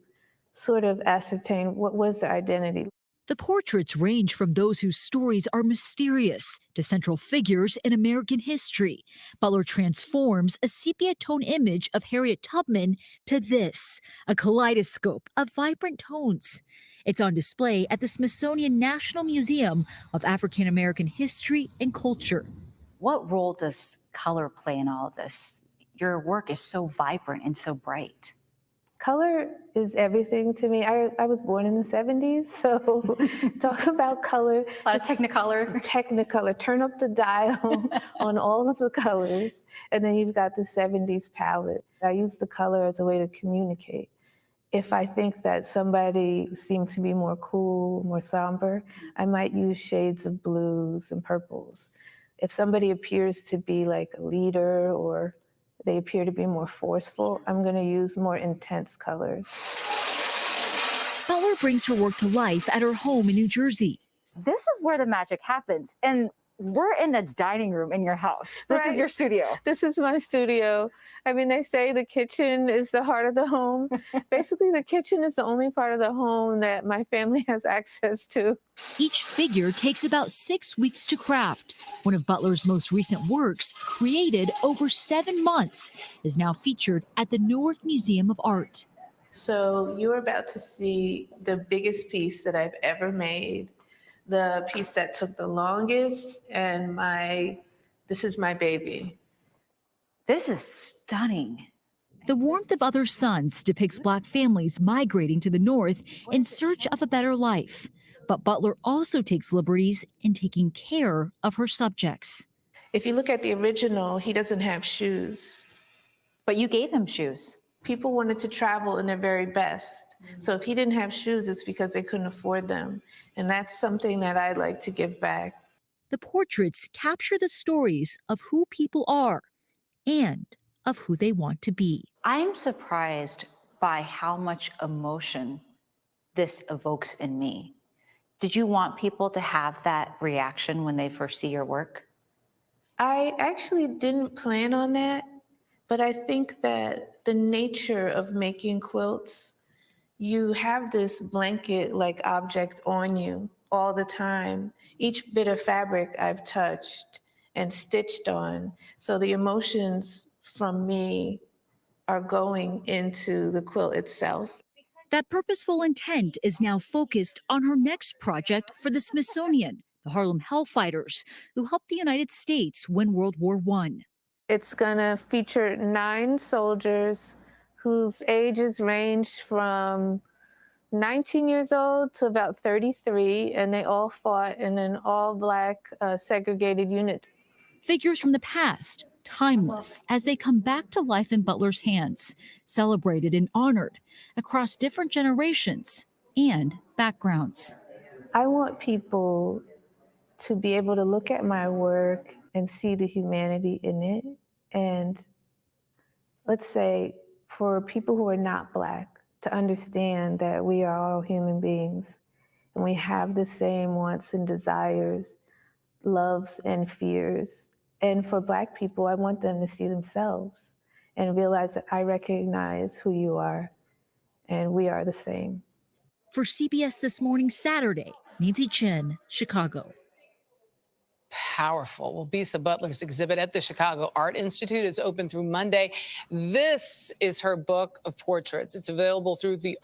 sort of ascertain what was their identity. The portraits range from those whose stories are mysterious to central figures in American history. Butler transforms a sepia tone image of Harriet Tubman to this, a kaleidoscope of vibrant tones. It's on display at the Smithsonian National Museum of African American History and Culture. What role does color play in all of this? Your work is so vibrant and so bright. Color is everything to me. I was born in the 70s, so talk about color. A lot of Technicolor. Technicolor. Turn up the dial on all of the colors, and then you've got the 70s palette. I use the color as a way to communicate. If I think that somebody seems to be more cool, more somber, I might use shades of blues and purples. If somebody appears to be like a leader or they appear to be more forceful, I'm going to use more intense colors. Butler brings her work to life at her home in New Jersey. This is where the magic happens. And we're in the dining room in your house. This is your studio. This is my studio. I mean, they say the kitchen is the heart of the home. Basically, the kitchen is the only part of the home that my family has access to. Each figure takes about 6 weeks to craft. One of Butler's most recent works, created over 7 months, is now featured at the Newark Museum of Art. So you're about to see the biggest piece that I've ever made, the piece that took the longest, and this is my baby. This is stunning. The Warmth of Other Suns depicts Black families migrating to the North in search of a better life. But Butler also takes liberties in taking care of her subjects. If you look at the original, he doesn't have shoes. But you gave him shoes. People wanted to travel in their very best. So if he didn't have shoes, it's because they couldn't afford them. And that's something that I'd like to give back. The portraits capture the stories of who people are and of who they want to be. I'm surprised by how much emotion this evokes in me. Did you want people to have that reaction when they first see your work? I actually didn't plan on that, but I think that the nature of making quilts, you have this blanket-like object on you all the time. Each bit of fabric I've touched and stitched on. So the emotions from me are going into the quilt itself. That purposeful intent is now focused on her next project for the Smithsonian, the Harlem Hellfighters, who helped the United States win World War I. It's gonna feature 9 soldiers whose ages range from 19 years old to about 33, and they all fought in an all-Black segregated unit. Figures from the past, timeless, as they come back to life in Butler's hands, celebrated and honored across different generations and backgrounds. I want people to be able to look at my work and see the humanity in it. And let's say for people who are not Black, to understand that we are all human beings and we have the same wants and desires, loves and fears. And for Black people, I want them to see themselves and realize that I recognize who you are and we are the same. For CBS This Morning Saturday, Nancy Chen, Chicago. Powerful. Well, Bisa Butler's exhibit at the Chicago Art Institute is open through Monday. This is her book of portraits. It's available through the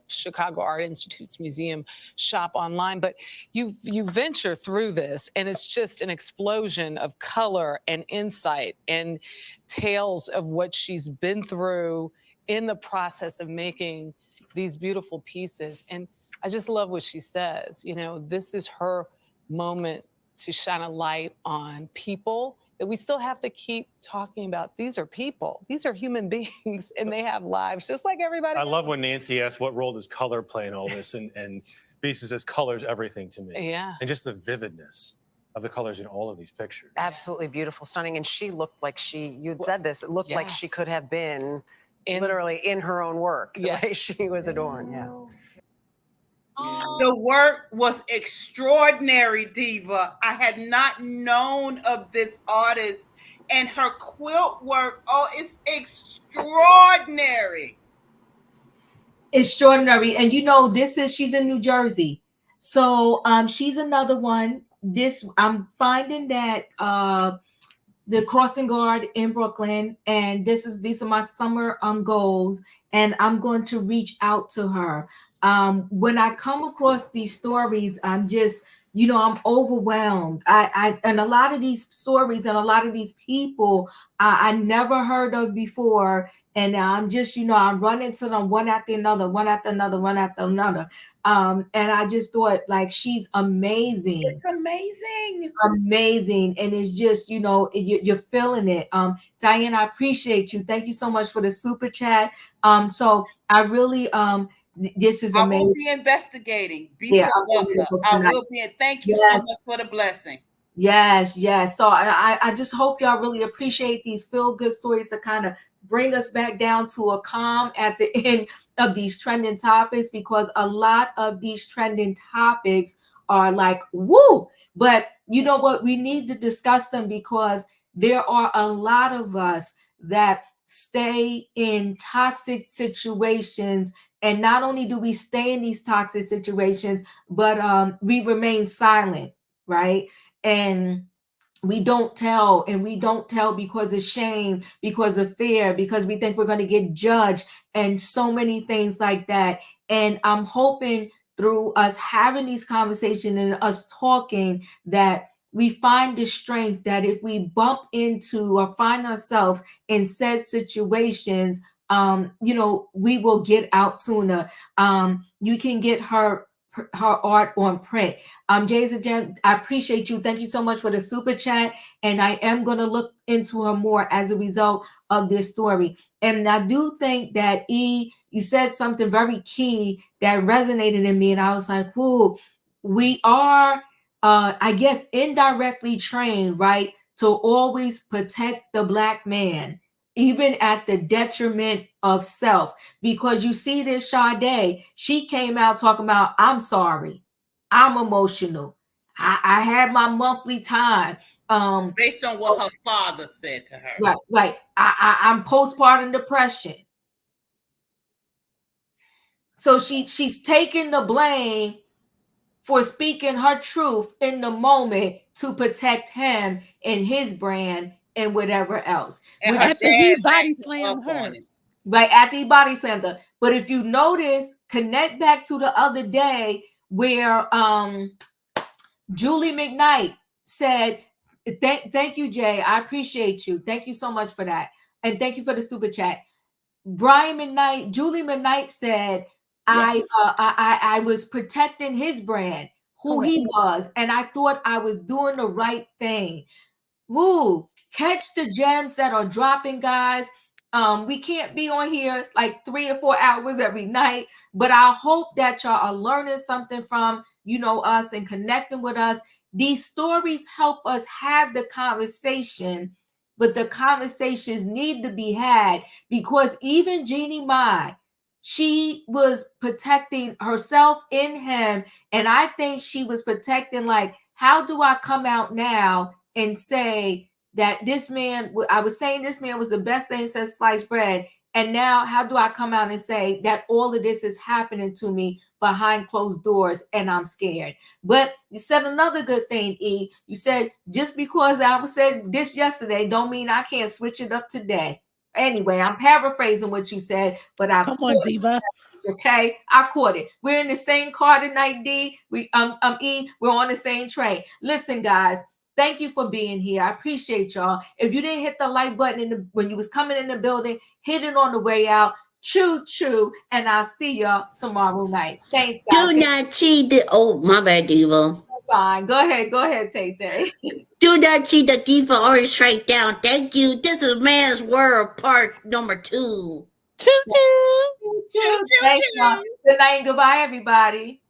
Chicago Art Institute's museum shop online. But you venture through this, and it's just an explosion of color and insight and tales of what she's been through in the process of making these beautiful pieces. And I just love what she says. You know, this is her moment to shine a light on people that we still have to keep talking about. These are people. These are human beings, and they have lives just like everybody else. I love when Nancy asks, what role does color play in all this? And Bisa says, color's everything to me. Yeah. And just the vividness of the colors in all of these pictures. Absolutely beautiful, stunning. And she looked like you'd said this, it looked like she could have been literally in her own work, the way she was adorned. Yeah. The work was extraordinary, Diva. I had not known of this artist, and her quilt work, it's extraordinary. Extraordinary. And you know, she's in New Jersey. So she's another one. I'm finding that the Crossing Guard in Brooklyn, and these are my summer goals, and I'm going to reach out to her. When I come across these stories, I'm just, I'm overwhelmed. And a lot of these stories and a lot of these people I never heard of before. And I'm just, I'm running to them one after another, one after another, one after another. And I just thought, like, she's amazing. It's amazing. Amazing. And it's just, you're feeling it. Diane, I appreciate you. Thank you so much for the super chat. So I really, this is amazing. I will be investigating. I will be. Thank you so much for the blessing. Yes. So I just hope y'all really appreciate these feel-good stories to kind of bring us back down to a calm at the end of these trending topics, because a lot of these trending topics are like, woo. But you know what? We need to discuss them, because there are a lot of us that stay in toxic situations. And not only do we stay in these toxic situations, but we remain silent, right? And we don't tell, because of shame, because of fear, because we think we're going to get judged, and so many things like that. And I'm hoping through us having these conversations and us talking that we find the strength that if we bump into or find ourselves in said situations, we will get out sooner. You can get her art on print. Jeezy Jeannie, I appreciate you. Thank you so much for the super chat. And I am going to look into her more as a result of this story. And I do think that you said something very key that resonated in me. And I was like, ooh, we are, I guess, indirectly trained, right, to always protect the Black man, even at the detriment of self. Because you see this Sade, she came out talking about, I'm sorry, I'm emotional, I had my monthly time. Based on what her father said to her. Right. I'm postpartum depression. So she's taking the blame for speaking her truth in the moment to protect him and his brand and whatever else. And after he body slammed her. Right, after he body slammed her. But if you notice, connect back to the other day where Julie McKnight said, thank you, Jay. I appreciate you. Thank you so much for that. And thank you for the super chat. Julie McKnight said, yes. I was protecting his brand, who he was, and I thought I was doing the right thing. Woo, catch the gems that are dropping, guys. We can't be on here like 3 or 4 hours every night, but I hope that y'all are learning something from, us and connecting with us. These stories help us have the conversation, but the conversations need to be had, because even Jeannie Mai, she was protecting herself in him. And I think she was protecting, like, how do I come out now and say that this man, I was saying this man was the best thing since sliced bread, And now how do I come out and say that all of this is happening to me behind closed doors and I'm scared? But you said another good thing, E. You said just because I said this yesterday don't mean I can't switch it up today. Anyway, I'm paraphrasing what you said, but I Come on, Diva. Okay, I caught it. We're in the same car tonight, D. We E, we're on the same train. Listen, guys, thank you for being here. I appreciate y'all. If you didn't hit the like button when you was coming in the building, hit it on the way out. Choo choo, and I'll see y'all tomorrow night. Thanks, guys. Do not cheat the my bad, Diva. Fine. Go ahead, Tay. Do not cheat the Diva orange straight down. Thank you. This is Man's World Part number 2. Choo choo. Choo choo. Thanks, y'all. Good night and goodbye, everybody.